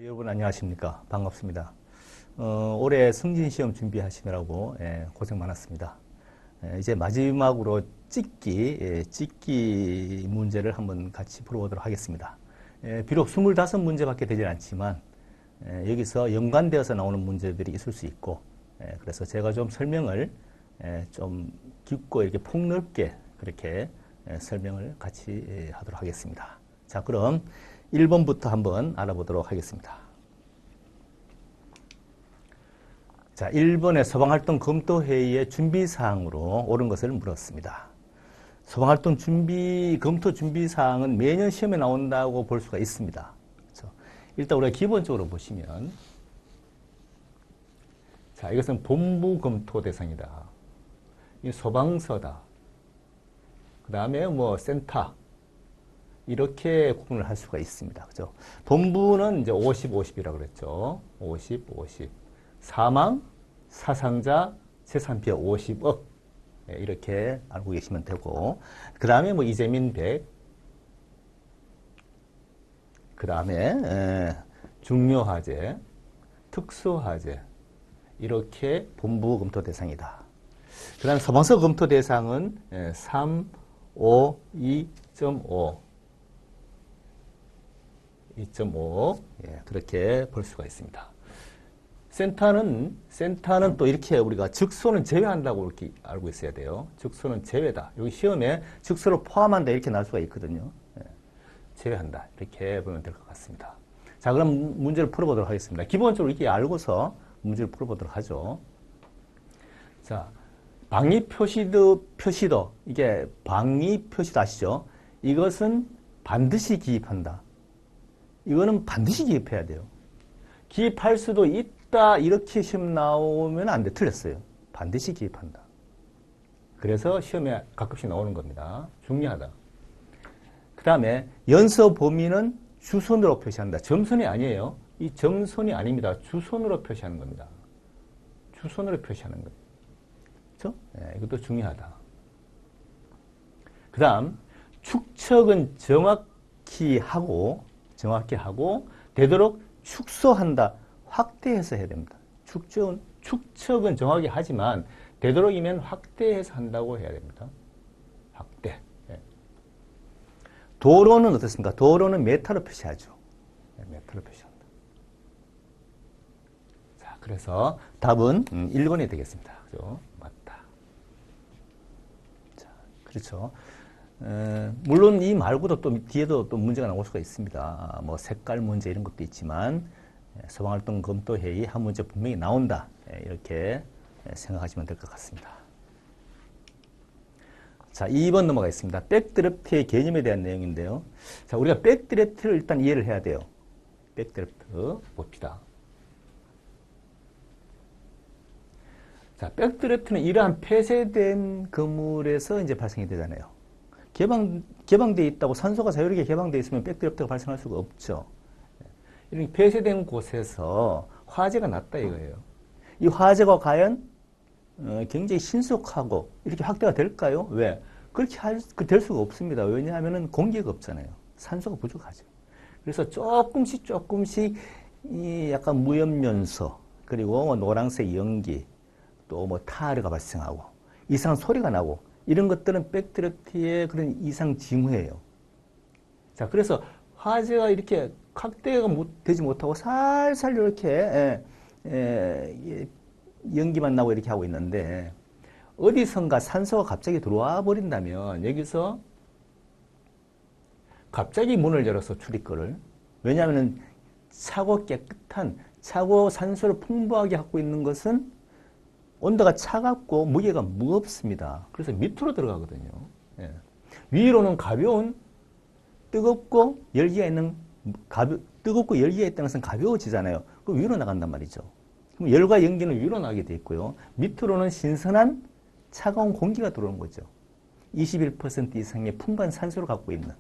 여러분 안녕하십니까. 반갑습니다. 올해 승진시험 준비하시느라고 고생 많았습니다. 이제 마지막으로 찍기 문제를 한번 같이 풀어보도록 하겠습니다. 비록 25문제밖에 되질 않지만 여기서 연관되어서 나오는 문제들이 있을 수 있고, 그래서 제가 좀 설명을 좀 깊고 이렇게 폭넓게 그렇게 설명을 같이 하도록 하겠습니다. 자, 그럼 1번부터 한번 알아보도록 하겠습니다. 자, 1번에 소방활동 검토회의의 준비사항으로 옳은 것을 물었습니다. 소방활동 검토 준비사항은 매년 시험에 나온다고 볼 수가 있습니다. 그렇죠? 일단 우리가 기본적으로 보시면, 자, 이것은 본부 검토 대상이다. 이 소방서다. 그 다음에 뭐 센터. 이렇게 구분을 할 수가 있습니다. 그죠? 본부는 이제 50, 50이라고 그랬죠. 50, 50. 사망, 사상자, 재산 피해 50억. 이렇게 알고 계시면 되고. 그 다음에 뭐 이재민 100. 그 다음에 중요화재, 특수화재. 이렇게 본부 검토 대상이다. 그 다음에 소방서 검토 대상은 3, 5, 2.5. 2.5 그렇게 볼 수가 있습니다. 센터는 또 이렇게 우리가 즉소는 제외한다고 이렇게 알고 있어야 돼요. 즉소는 제외다. 여기 시험에 즉소를 포함한다 이렇게 나올 수가 있거든요. 제외한다 이렇게 보면 될 것 같습니다. 자, 그럼 문제를 풀어보도록 하겠습니다. 기본적으로 이렇게 알고서 문제를 풀어보도록 하죠. 자, 방위 표시도 이게 방위 표시도 아시죠? 이것은 반드시 기입한다. 이거는 반드시 기입해야 돼요. 기입할 수도 있다 이렇게 시험 나오면 안 돼. 틀렸어요. 반드시 기입한다. 그래서 시험에 가끔씩 나오는 겁니다. 중요하다. 그 다음에 연서 범위는 주선으로 표시한다. 점선이 아니에요. 이 점선이 아닙니다. 주선으로 표시하는 겁니다. 주선으로 표시하는 거예요. 그렇죠? 이것도 중요하다. 그 다음 축척은 정확히 하고 되도록 축소한다. 확대해서 해야 됩니다. 축척은 정확히 하지만 되도록이면 확대해서 한다고 해야 됩니다. 확대. 도로는 어떻습니까? 도로는 메타로 표시하죠. 메타로 표시한다. 자, 그래서 답은 1번이 되겠습니다. 그죠? 맞다. 자, 그렇죠. 물론 이 말고도 또 뒤에도 또 문제가 나올 수가 있습니다. 뭐 색깔 문제 이런 것도 있지만 소방활동 검토회의 한 문제 분명히 나온다. 이렇게 생각하시면 될 것 같습니다. 자, 2번 넘어가겠습니다. 백드래프트의 개념에 대한 내용인데요. 자, 우리가 백드래프트를 일단 이해를 해야 돼요. 백드래프트 봅시다. 자, 백드래프트는 이러한 폐쇄된 건물에서 이제 발생이 되잖아요. 개방되어 있다고 산소가 자유롭게 개방되어 있으면 백드래프트가 발생할 수가 없죠. 이렇게 폐쇄된 곳에서 화재가 났다 이거예요. 이 화재가 과연 굉장히 신속하고 이렇게 확대가 될까요? 왜? 그렇게 될 수가 없습니다. 왜냐하면 공기가 없잖아요. 산소가 부족하죠. 그래서 조금씩 이 약간 무염연소 그리고 뭐 노란색 연기 또 뭐 타르가 발생하고 이상한 소리가 나고 이런 것들은 백드래프트의 그런 이상 징후예요. 자, 그래서 화재가 이렇게 확대가 되지 못하고 살살 이렇게 연기만 나고 이렇게 하고 있는데 어디선가 산소가 갑자기 들어와 버린다면 여기서 갑자기 문을 열어서 출입구를, 왜냐하면 차고 깨끗한 차고 산소를 풍부하게 갖고 있는 것은 온도가 차갑고 무게가 무겁습니다. 그래서 밑으로 들어가거든요. 위로는 가벼운 뜨겁고 열기가 있는 것은 가벼워지잖아요. 그 위로 나간단 말이죠. 그럼 열과 연기는 위로 나게 돼 있고요. 밑으로는 신선한 차가운 공기가 들어오는 거죠. 21% 이상의 풍부한 산소를 갖고 있는.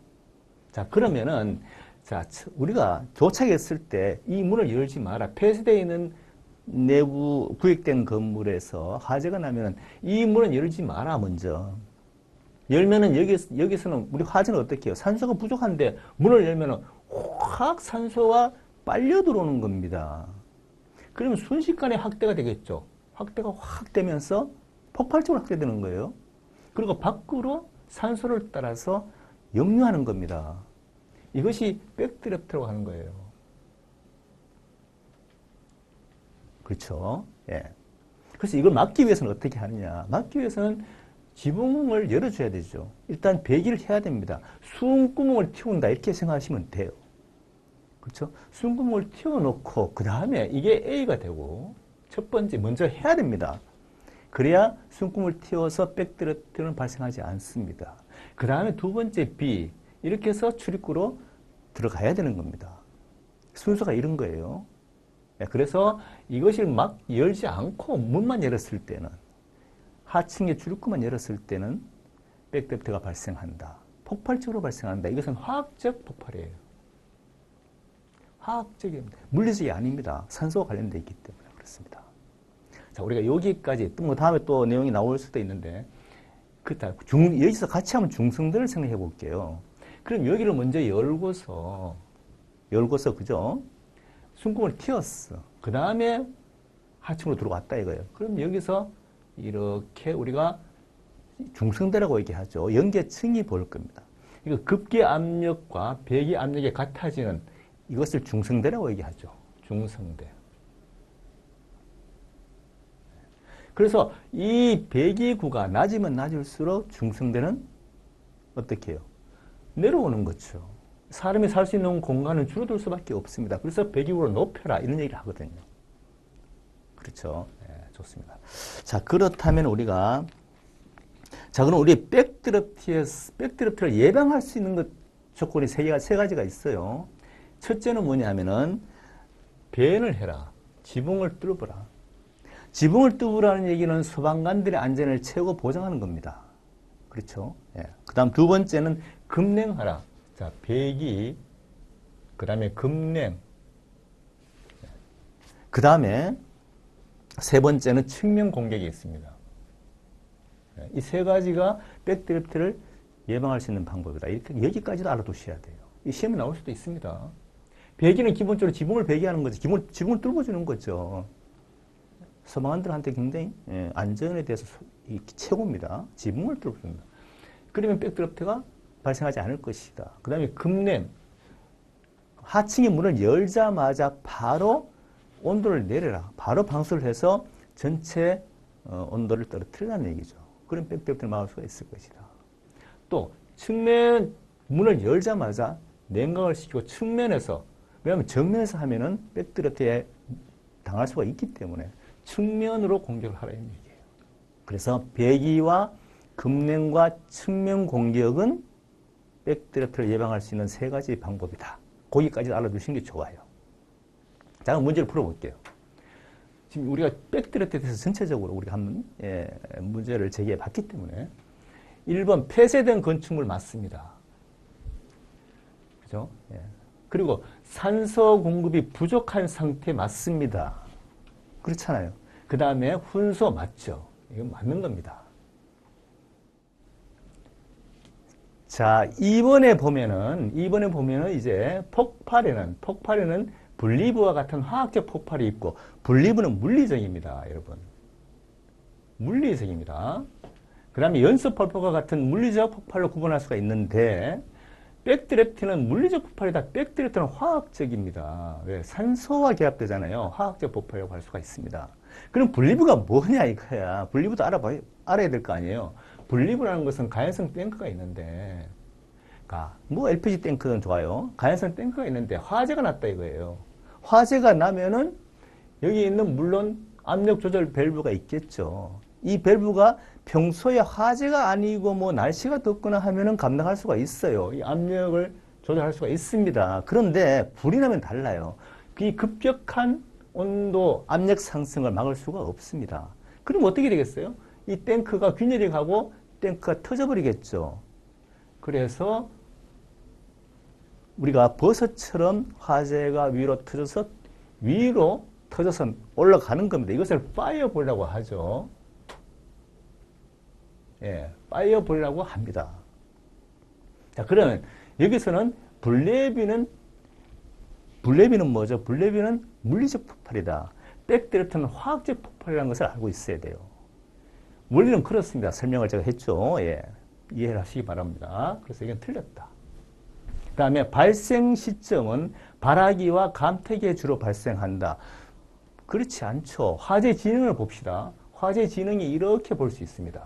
자, 그러면은 자, 우리가 도착했을 때 이 문을 열지 마라. 폐쇄되어 있는 내부 구획된 건물에서 화재가 나면 이 문은 열지 마라 먼저. 열면은 여기서는 우리 화재는 어떻게 해요? 산소가 부족한데 문을 열면은 확 산소와 빨려 들어오는 겁니다. 그러면 순식간에 확대가 되겠죠. 확대가 확 되면서 폭발적으로 확대되는 거예요. 그리고 밖으로 산소를 따라서 역류하는 겁니다. 이것이 백드래프트라고 하는 거예요. 그렇죠? 예. 그래서 이걸 막기 위해서는 어떻게 하느냐? 막기 위해서는 지붕을 열어줘야 되죠. 일단 배기를 해야 됩니다. 수은구멍을 틔운다 이렇게 생각하시면 돼요. 그렇죠? 수은구멍을 틔워놓고 그 다음에 이게 A가 되고 첫 번째 먼저 해야 됩니다. 그래야 수은구멍을 틔워서 백드래프트는 발생하지 않습니다. 그 다음에 두 번째 B 이렇게 해서 출입구로 들어가야 되는 겁니다. 순서가 이런 거예요. 그래서 이것을 막 열지 않고 문만 열었을 때는 하층의 출입구만 열었을 때는 백드래프트가 발생한다. 폭발적으로 발생한다. 이것은 화학적 폭발이에요. 화학적입니다. 물리적이 아닙니다. 산소와 관련되어 있기 때문에 그렇습니다. 자, 우리가 여기까지 또 뭐 다음에 또 내용이 나올 수도 있는데 여기서 같이 한번 중성들을 생각해 볼게요. 그럼 여기를 먼저 열고서 그죠? 숨구멍을 틔웠어. 그 다음에 하층으로 들어왔다 이거예요. 그럼 여기서 이렇게 우리가 중성대라고 얘기하죠. 연계층이 보일 겁니다. 이거 급기 압력과 배기 압력이 같아지는 이것을 중성대라고 얘기하죠. 중성대. 그래서 이 배기구가 낮으면 낮을수록 중성대는 어떻게 해요? 내려오는 거죠. 사람이 살 수 있는 공간은 줄어들 수밖에 없습니다. 그래서 배기구를 높여라 이런 얘기를 하거든요. 그렇죠. 네, 좋습니다. 자, 그렇다면 우리가 그럼 우리 백드래프트를 예방할 수 있는 조건이 세 가지가 있어요. 첫째는 뭐냐면은 배연을 해라. 지붕을 뚫어보라. 지붕을 뚫으라는 얘기는 소방관들의 안전을 최고 보장하는 겁니다. 그렇죠. 예. 그 다음 두 번째는 급냉하라. 자, 배기, 그 다음에 급냉, 그 다음에 세 번째는 측면 공격이 있습니다. 이 세 가지가 백드래프트를 예방할 수 있는 방법이다. 이렇게 여기까지도 알아두셔야 돼요. 이 시험에 나올 수도 있습니다. 배기는 기본적으로 지붕을 배기하는 거죠. 지붕을 뚫어주는 거죠. 소방관들한테 굉장히 안전에 대해서 최고입니다. 지붕을 뚫어준다. 그러면 백드래프트가 발생하지 않을 것이다. 그 다음에 급냉. 하층의 문을 열자마자 바로 온도를 내려라. 바로 방수를 해서 전체 온도를 떨어뜨리라는 얘기죠. 그럼 백드래프트를 막을 수가 있을 것이다. 또 측면 문을 열자마자 냉각을 시키고 측면에서, 왜냐하면 정면에서 하면은 백드래프트에 당할 수가 있기 때문에 측면으로 공격을 하라는 얘기예요. 그래서 배기와 급냉과 측면 공격은 백드래프트를 예방할 수 있는 세 가지 방법이다. 거기까지 알아두시는 게 좋아요. 자, 그럼 문제를 풀어볼게요. 지금 우리가 백드래프트에 대해서 전체적으로 우리가 한번 문제를 제기해 봤기 때문에 1번 폐쇄된 건축물 맞습니다. 그죠? 예. 그리고 산소 공급이 부족한 상태 맞습니다. 그렇잖아요. 그 다음에 훈소 맞죠? 이건 맞는 겁니다. 자, 2번에 보면은 이제 폭발에는 분리부와 같은 화학적 폭발이 있고, 분리부는 물리적입니다, 여러분. 물리적입니다. 그 다음에 연소폭발과 같은 물리적 폭발로 구분할 수가 있는데, 백드래프트는 물리적 폭발이다. 백드래프트는 화학적입니다. 왜? 산소와 결합되잖아요. 화학적 폭발이라고 할 수가 있습니다. 그럼 분리부가 뭐냐 이거야. 분리부도 알아야 될 거 아니에요. 분리부라는 것은 가연성 탱크가 있는데, 뭐 LPG 탱크는 좋아요. 가연성 탱크가 있는데 화재가 났다 이거예요. 화재가 나면은 여기 있는 물론 압력 조절 밸브가 있겠죠. 이 밸브가 평소에 화재가 아니고 뭐 날씨가 덥거나 하면은 감당할 수가 있어요. 이 압력을 조절할 수가 있습니다. 그런데 불이 나면 달라요. 이 급격한 온도, 압력 상승을 막을 수가 없습니다. 그럼 어떻게 되겠어요? 이 탱크가 균열이 가고 탱크가 터져버리겠죠. 그래서 우리가 버섯처럼 화재가 위로 터져서 올라가는 겁니다. 이것을 파이어볼이라고 하죠. 예, 파이어볼이라고 합니다. 자, 그러면 여기서는 블레비는 블레비는 뭐죠? 블레비는 물리적 폭발이다. 백드래프트는 화학적 폭발이라는 것을 알고 있어야 돼요. 원리는 그렇습니다. 설명을 제가 했죠. 예. 이해를 하시기 바랍니다. 그래서 이건 틀렸다. 그 다음에 발생 시점은 발화기와 감택에 주로 발생한다. 그렇지 않죠. 화재 진행을 봅시다. 화재 진행이 이렇게 볼 수 있습니다.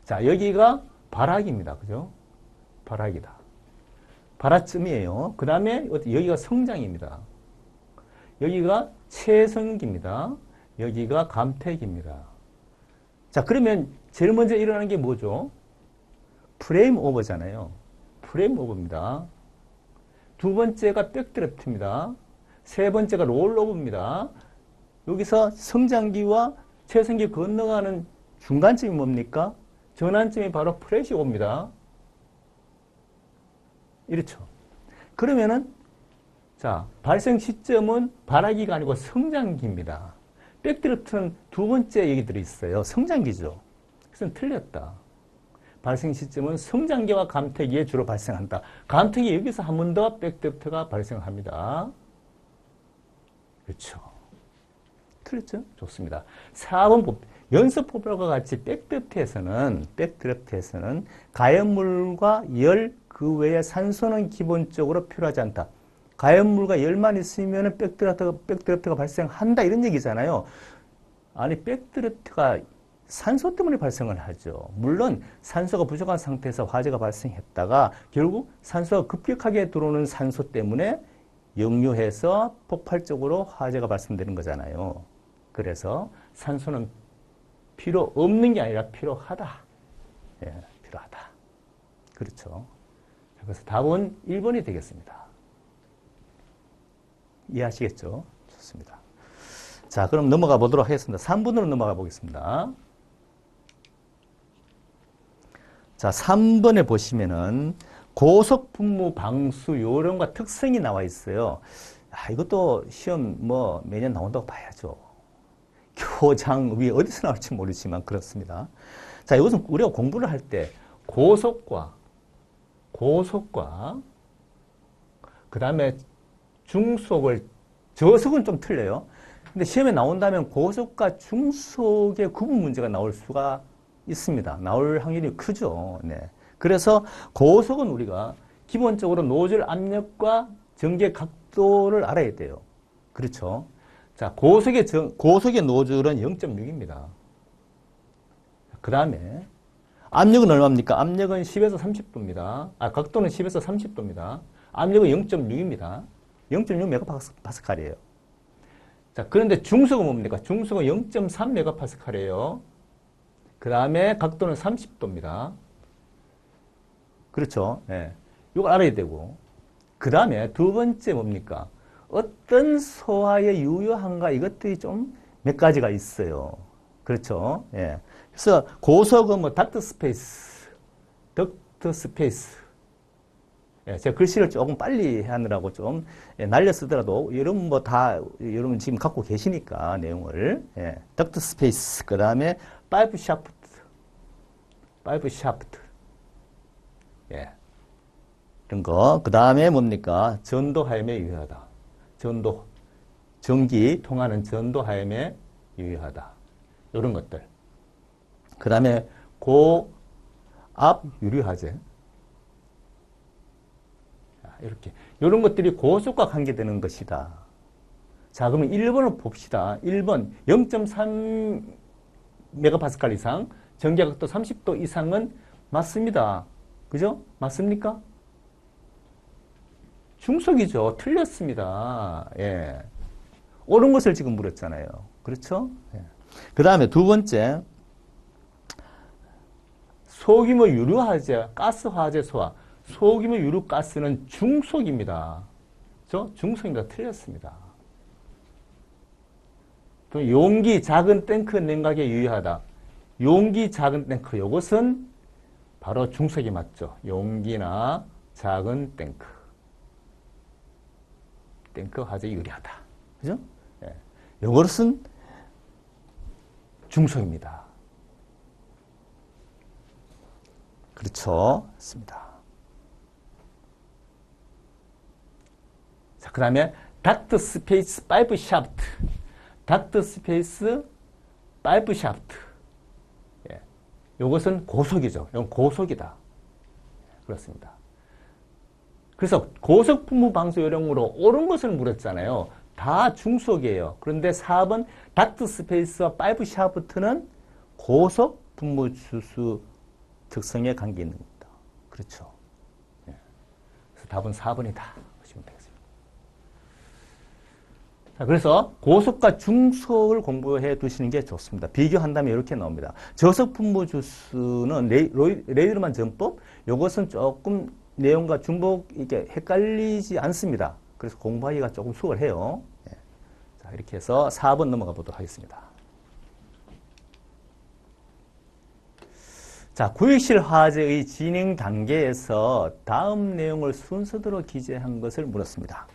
자, 여기가 발화기입니다. 그죠? 발화기다. 발화점이에요. 그 다음에 여기가 성장입니다. 여기가 채성기입니다. 여기가 감택입니다. 자, 그러면 제일 먼저 일어나는 게 뭐죠? 프레임 오버잖아요. 프레임 오버입니다. 두 번째가 백드래프트입니다. 세 번째가 롤오버입니다. 여기서 성장기와 채성기 건너가는 중간점이 뭡니까? 전환점이 바로 프레시 오버입니다. 이렇죠. 그러면은 자, 발생 시점은 발화기가 아니고 성장기입니다. 백드래프트는 두 번째 얘기 들어있어요. 성장기죠. 그래서 틀렸다. 발생 시점은 성장기와 감택기에 주로 발생한다. 감택이 여기서 한 번 더 백드래프트가 발생합니다. 그렇죠. 틀렸죠? 좋습니다. 4번 연습 포괄과 같이 백드래프트에서는 가연물과 열, 그 외에 산소는 기본적으로 필요하지 않다. 가연물과 열만 있으면 백드래프트가 발생한다 이런 얘기잖아요. 아니 백드래프트가 산소 때문에 발생을 하죠. 물론 산소가 부족한 상태에서 화재가 발생했다가 결국 산소가 급격하게 들어오는 산소 때문에 역류해서 폭발적으로 화재가 발생되는 거잖아요. 그래서 산소는 필요 없는 게 아니라 필요하다. 예, 필요하다. 그렇죠. 그래서 답은 1번이 되겠습니다. 이해하시겠죠? 좋습니다. 자, 그럼 넘어가 보도록 하겠습니다. 3번으로 넘어가 보겠습니다. 자, 3번에 보시면은 고속분무 방수 요령과 특성이 나와 있어요. 이것도 시험 매년 나온다고 봐야죠. 교장 위 어디서 나올지 모르지만 그렇습니다. 자, 이것은 우리가 공부를 할 때 고속과 그 다음에 중속을 저속은 좀 틀려요. 근데 시험에 나온다면 고속과 중속의 구분 문제가 나올 수가 있습니다. 나올 확률이 크죠. 네. 그래서 고속은 우리가 기본적으로 노즐 압력과 전개 각도를 알아야 돼요. 그렇죠. 자, 고속의 노즐은 0.6입니다. 그 다음에 압력은 얼마입니까? 압력은 10에서 30도입니다. 각도는 10에서 30도입니다. 압력은 0.6입니다. 0.6 메가파스칼이에요. 자, 그런데 중속은 뭡니까? 중속은 0.3 메가파스칼이에요. 그 다음에 각도는 30도입니다. 그렇죠. 예. 이걸 알아야 되고. 그 다음에 두 번째 뭡니까? 어떤 소화에 유효한가 이것들이 좀 몇 가지가 있어요. 그렇죠. 예. 그래서 고속은 닥트 스페이스. 예, 제가 글씨를 조금 빨리 하느라고 좀 날려 쓰더라도 여러분 여러분 지금 갖고 계시니까 내용을 덕트 스페이스 그 다음에 파이프 샤프트 예 이런 거 그 다음에 뭡니까 전도 하염에 유효하다. 전기 통하는 전도 하염에 유효하다. 이런 것들. 그 다음에 고압 유리화재. 이렇게. 이런 것들이 고속과 관계되는 것이다. 자, 그러면 1번을 봅시다. 1번 0.3 메가파스칼 이상, 전기각도 30도 이상은 맞습니다. 그죠? 맞습니까? 중속이죠. 틀렸습니다. 예. 옳은 것을 지금 물었잖아요. 그렇죠? 예. 그 다음에 두 번째, 소규모 유류화재, 가스화재 소화. 소규모 유류가스는 중속입니다. 중속입니다. 틀렸습니다. 또 용기 작은 탱크 냉각에 유효하다. 용기 작은 탱크 이것은 바로 중속이 맞죠. 용기나 작은 탱크 화재에 유리하다. 그죠? 예. 이것은 중속입니다. 그렇죠. 맞습니다. 그 다음에 닥트 스페이스 파이프 샤프트. 닥트 스페이스 파이프 샤프트. 예. 요것은 고속이죠. 이건 고속이다. 그렇습니다. 그래서 고속 분무 방수 요령으로 옳은 것을 물었잖아요. 다 중속이에요. 그런데 4번 닥트 스페이스와 파이프 샤프트는 고속 분무 주수 특성에 관계 있는 겁니다. 그렇죠. 예. 그래서 답은 4번이다. 보시면 되겠습니다. 자, 그래서 고속과 중속을 공부해 두시는 게 좋습니다. 비교한다면 이렇게 나옵니다. 저속 분무 주수는 레이드르만 전법, 이것은 조금 내용과 중복 이게 헷갈리지 않습니다. 그래서 공부하기가 조금 수월해요. 예. 자, 이렇게 해서 4번 넘어가 보도록 하겠습니다. 자, 구역실 화재의 진행 단계에서 다음 내용을 순서대로 기재한 것을 물었습니다.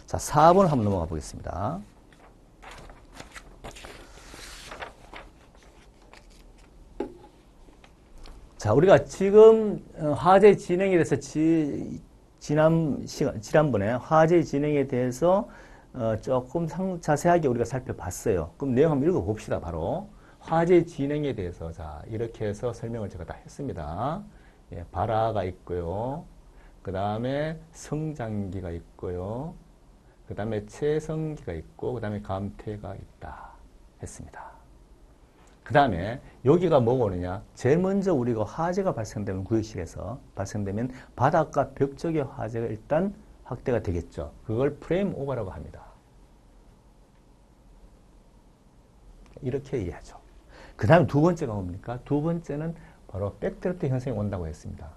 자, 4번 한번 넘어가 보겠습니다. 자, 우리가 지금 화재 진행에 대해서 지난번에 화재 진행에 대해서 조금 자세하게 우리가 살펴봤어요. 그럼 내용 한번 읽어봅시다. 바로 화재 진행에 대해서 자 이렇게 해서 설명을 제가 다 했습니다. 예, 발화가 있고요. 그 다음에 성장기가 있고요. 그 다음에 채성기가 있고 그 다음에 감퇴가 있다 했습니다. 그 다음에 여기가 뭐가 오느냐. 제일 먼저 우리가 화재가 발생되면 구역실에서 발생되면 바닥과 벽 쪽의 화재가 일단 확대가 되겠죠. 그걸 프레임 오버라고 합니다. 이렇게 이해하죠. 그 다음에 두 번째가 뭡니까? 두 번째는 바로 백드래프트 현상이 온다고 했습니다.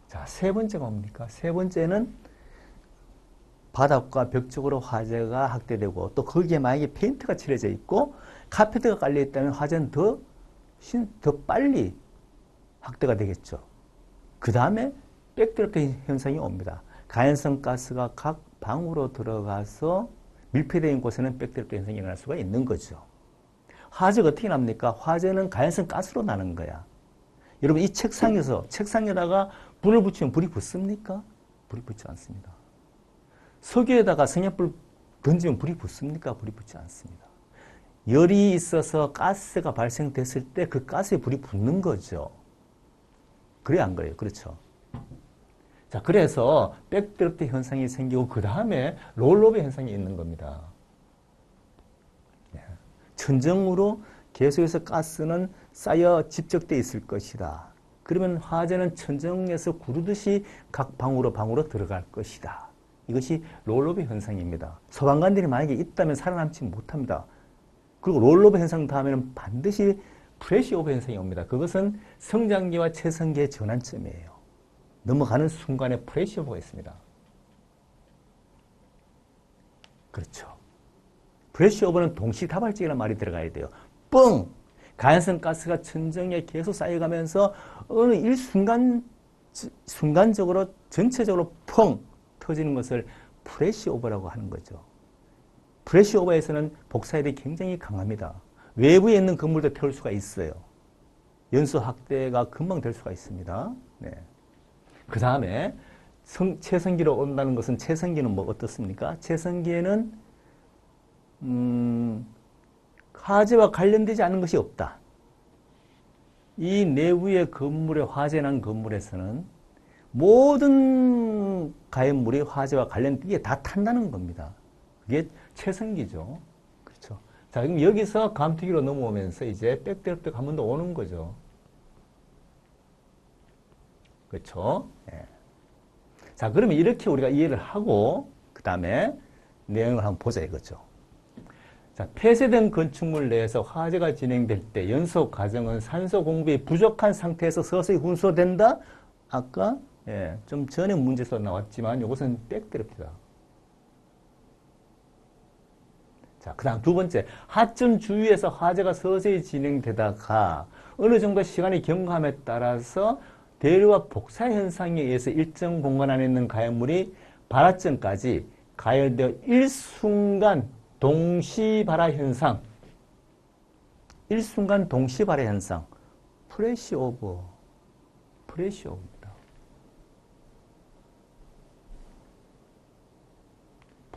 자, 세 번째가 뭡니까? 세 번째는 바닥과 벽 쪽으로 화재가 확대되고 또 거기에 만약에 페인트가 칠해져 있고 카페트가 깔려 있다면 화재는 더 빨리 확대가 되겠죠. 그 다음에 백드래프트 현상이 옵니다. 가연성 가스가 각 방으로 들어가서 밀폐되어 있는 곳에는 백드래프트 현상이 일어날 수가 있는 거죠. 화재가 어떻게 납니까? 화재는 가연성 가스로 나는 거야. 여러분 이 책상에다가 불을 붙이면 불이 붙습니까? 불이 붙지 않습니다. 석유에다가 성냥불 던지면 불이 붙습니까? 불이 붙지 않습니다. 열이 있어서 가스가 발생됐을 때 그 가스에 불이 붙는 거죠. 그래야 안 그래요? 그렇죠. 자, 그래서 백드래프트 현상이 생기고 그 다음에 롤오버 현상이 있는 겁니다. 천정으로 계속해서 가스는 쌓여 집적되어 있을 것이다. 그러면 화재는 천정에서 구르듯이 각 방으로 들어갈 것이다. 이것이 롤오버 현상입니다. 소방관들이 만약에 있다면 살아남지 못합니다. 그리고 롤오버 현상 다음에는 반드시 프레시오버 현상이 옵니다. 그것은 성장기와 채성기의 전환점이에요. 넘어가는 순간에 프레시오버가 있습니다. 그렇죠. 프레시오버는 동시다발적이라는 말이 들어가야 돼요. 뻥! 가연성 가스가 천정에 계속 쌓여가면서 어느 순간적으로 전체적으로 펑! 터지는 것을 프레시오버라고 하는 거죠. 프레시오버에서는 복사열이 굉장히 강합니다. 외부에 있는 건물도 태울 수가 있어요. 연소 확대가 금방 될 수가 있습니다. 네. 그 다음에 채성기로 온다는 것은 채성기는 뭐 어떻습니까? 채성기에는 화재와 관련되지 않은 것이 없다. 이 내부의 건물에 화재 난 건물에서는 모든 가연물이 화재와 관련되게 다 탄다는 겁니다. 그게 채성기죠. 그렇죠. 자, 그럼 여기서 감투기로 넘어오면서 이제 백드래프트가 한 번 더 오는 거죠. 그렇죠. 네. 자, 그러면 이렇게 우리가 이해를 하고 그 다음에 내용을 한번 보자 이거죠. 자, 폐쇄된 건축물 내에서 화재가 진행될 때 연소 과정은 산소 공급이 부족한 상태에서 서서히 hun소된다. 아까 좀 전에 문제에서 나왔지만 이것은 백드래프트다. 자, 그 다음 두 번째, 하점 주위에서 화재가 서서히 진행되다가 어느 정도 시간이 경과함에 따라서 대류와 복사 현상에 의해서 일정 공간 안에 있는 가연물이 발화점까지 가열되어 일순간 동시 발화 현상, 일순간 동시 발화 현상, 프레시오버입니다.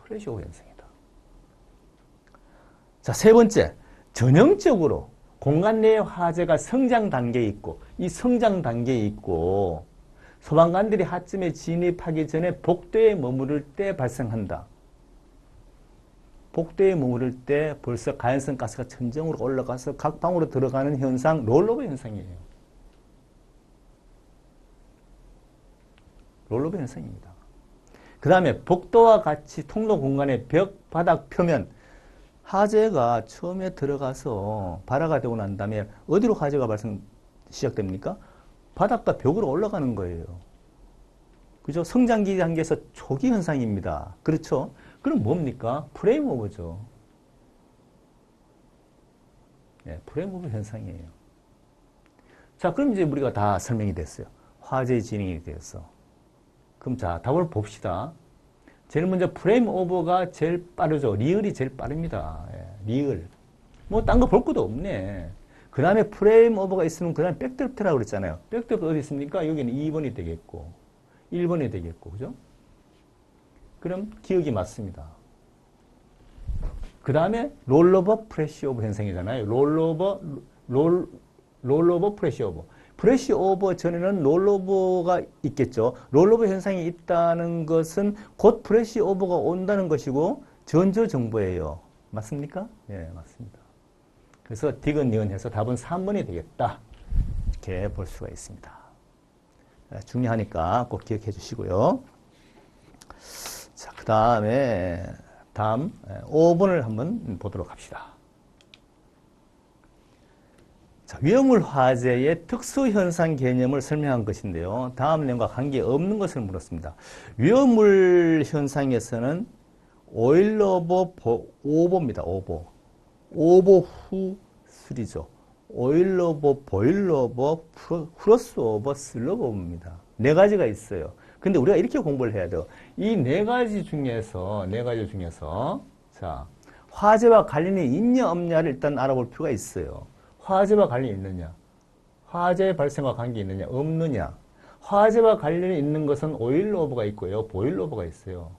프레시 오버 현상이다. 자, 세 번째, 전형적으로 공간 내의 화재가 성장 단계에 있고, 이 성장 단계에 있고, 소방관들이 하점에 진입하기 전에 복도에 머무를 때 발생한다. 복도에 머무를 때 벌써 가연성 가스가 천정으로 올라가서 각 방으로 들어가는 현상, 롤오버 현상이에요. 롤오버 현상입니다. 그 다음에 복도와 같이 통로 공간의 벽, 바닥 표면, 화재가 처음에 들어가서 발화가 되고 난 다음에 어디로 화재가 시작됩니까? 바닥과 벽으로 올라가는 거예요. 그죠? 성장기 단계에서 초기 현상입니다. 그렇죠? 그럼 뭡니까? 프레임 오버죠. 네, 프레임 오버 현상이에요. 자, 그럼 이제 우리가 다 설명이 됐어요. 화재 진행이 되었어. 그럼 자, 답을 봅시다. 제일 먼저 프레임 오버가 제일 빠르죠. 리얼이 제일 빠릅니다. 예, 리얼. 뭐 딴 거 볼 것도 없네. 그 다음에 프레임 오버가 있으면 그 다음에 백드래프트라고 그랬잖아요. 백드래프트 어디 있습니까? 여기는 2번이 되겠고 1번이 되겠고, 그죠? 그럼 기억이 맞습니다. 그 다음에 롤오버 프레시 오버 현상이잖아요. 롤오버 프레시 오버. 프레시 오버 전에는 롤오버가 있겠죠. 롤오버 현상이 있다는 것은 곧 프레시 오버가 온다는 것이고 전조 정보예요. 맞습니까? 네, 맞습니다. 그래서 디귿, 니은 해서 답은 3번이 되겠다. 이렇게 볼 수가 있습니다. 중요하니까 꼭 기억해 주시고요. 자, 그 다음에 다음 5번을 한번 보도록 합시다. 자, 위험물 화재의 특수현상 개념을 설명한 것인데요. 다음 내용과 관계없는 것을 물었습니다. 위험물 현상에서는 오일러버 오버입니다. 오버 후 수리죠. 오일러버, 보일러버, 크로스오버, 슬러버입니다. 네 가지가 있어요. 근데 우리가 이렇게 공부를 해야 돼요. 이 네 가지 중에서 자, 화재와 관련이 있냐 없냐를 일단 알아볼 필요가 있어요. 화재와 관련이 있느냐? 화재 발생과 관계 있느냐? 없느냐? 화재와 관련이 있는 것은 오일러버가 있고요. 보일러버가 있어요.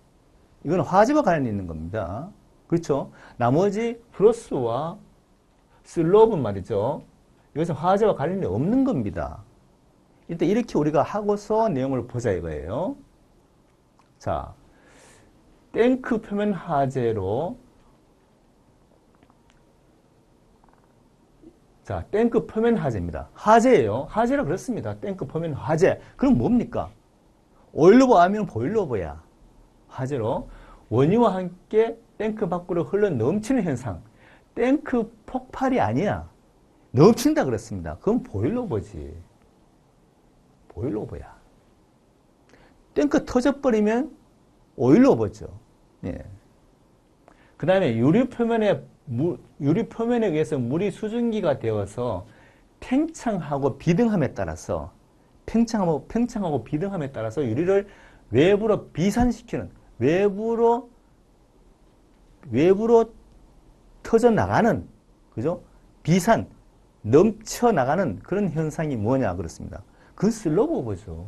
이건 화재와 관련이 있는 겁니다. 그렇죠? 나머지 크로스와 슬로브 말이죠. 이것은 화재와 관련이 없는 겁니다. 일단 이렇게 우리가 하고서 내용을 보자 이거예요. 자, 탱크 표면 화재로 자, 탱크 표면 화재입니다. 화재예요. 화재라 그렇습니다. 탱크 표면 화재. 그럼 뭡니까? 오일러버 아니면 보일러버야. 화재로 원유와 함께 탱크 밖으로 흘러 넘치는 현상. 탱크 폭발이 아니야. 넘친다 그랬습니다. 그건 보일러버지. 보일러버야. 탱크 터져버리면 오일러버죠. 예. 그 다음에 유리 표면에 의해서 물이 수증기가 되어서 팽창하고 비등함에 따라서 팽창하고 비등함에 따라서 유리를 외부로 비산시키는 외부로 터져 나가는 그죠? 비산 넘쳐 나가는 그런 현상이 뭐냐 그렇습니다. 그 슬로브오버죠.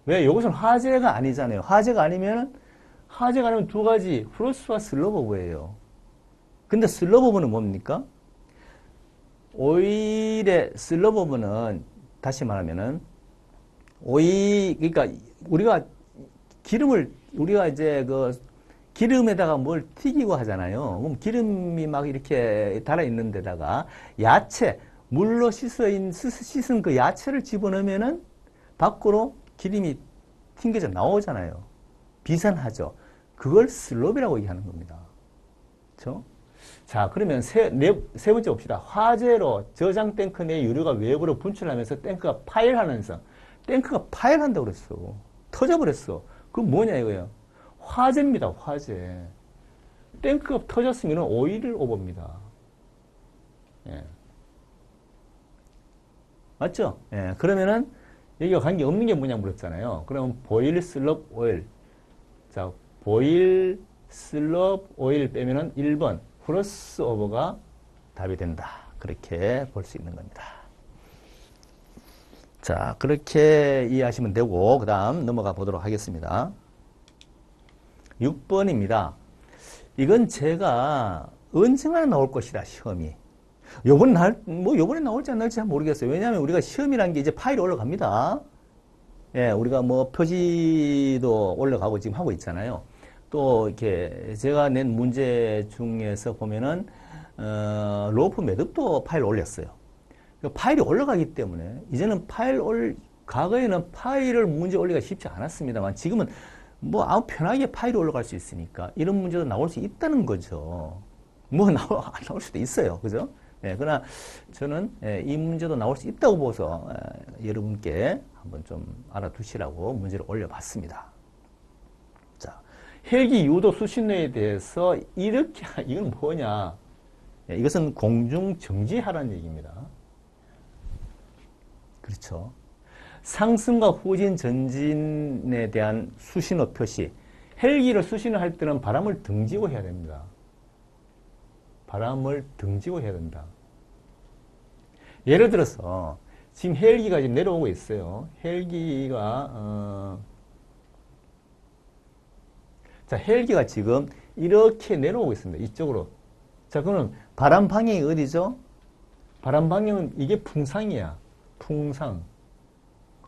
왜? 이것은 화재가 아니잖아요. 화재가 아니면 두 가지 크로스와 슬로브오버예요. 근데 슬로브오버는 뭡니까? 오일의 슬로브오버는 다시 말하면은 그러니까 우리가 이제 기름에다가 뭘 튀기고 하잖아요. 그럼 기름이 막 이렇게 달아 있는 데다가 야채, 물로 씻은 그 야채를 집어넣으면은 밖으로 기름이 튕겨져 나오잖아요. 비산하죠. 그걸 슬롭이라고 얘기하는 겁니다. 그렇죠? 자, 그러면 세 번째 봅시다. 화재로 저장 탱크 내 유류가 외부로 분출하면서 탱크가 파열한다고 그랬어. 터져버렸어. 그건 뭐냐 이거예요. 화재입니다. 화재. 탱크가 터졌으면 오일 오버입니다. 예. 맞죠? 예. 그러면은 여기가 관계없는 게 뭐냐 물었잖아요. 그러면 보일 슬럽 오일. 자, 보일 슬럽 오일 빼면은 1번 크로스 오버가 답이 된다. 그렇게 볼 수 있는 겁니다. 자, 그렇게 이해하시면 되고 그 다음 넘어가 보도록 하겠습니다. 6번입니다. 이건 제가 언젠가 나올 것이다, 시험이. 요번에 나올지 안 나올지 잘 모르겠어요. 왜냐하면 우리가 시험이라는 게 이제 파일이 올라갑니다. 예, 우리가 뭐 표지도 올라가고 지금 하고 있잖아요. 또 이렇게 제가 낸 문제 중에서 보면은 로프 매듭도 파일 올렸어요. 파일이 올라가기 때문에 이제는 과거에는 파일을 문제 올리기가 쉽지 않았습니다만 지금은 뭐 아무 편하게 파일이 올라갈 수 있으니까 이런 문제도 나올 수 있다는 거죠. 뭐 안 나올 수도 있어요. 그죠? 예, 그러나 저는 이 문제도 나올 수 있다고 보고서 여러분께 한번 좀 알아두시라고 문제를 올려봤습니다. 자, 헬기 유도 수신호에 대해서 이렇게, 이건 뭐냐? 예, 이것은 공중 정지하라는 얘기입니다. 그렇죠. 상승과 후진, 전진에 대한 수신호 표시. 헬기를 수신호할 때는 바람을 등지고 해야 됩니다. 바람을 등지고 해야 된다. 예를 들어서 지금 헬기가 지금 내려오고 있어요. 헬기가 자, 헬기가 지금 이렇게 내려오고 있습니다. 이쪽으로. 자, 그러면 바람 방향이 어디죠? 바람 방향은 이게 풍상이야.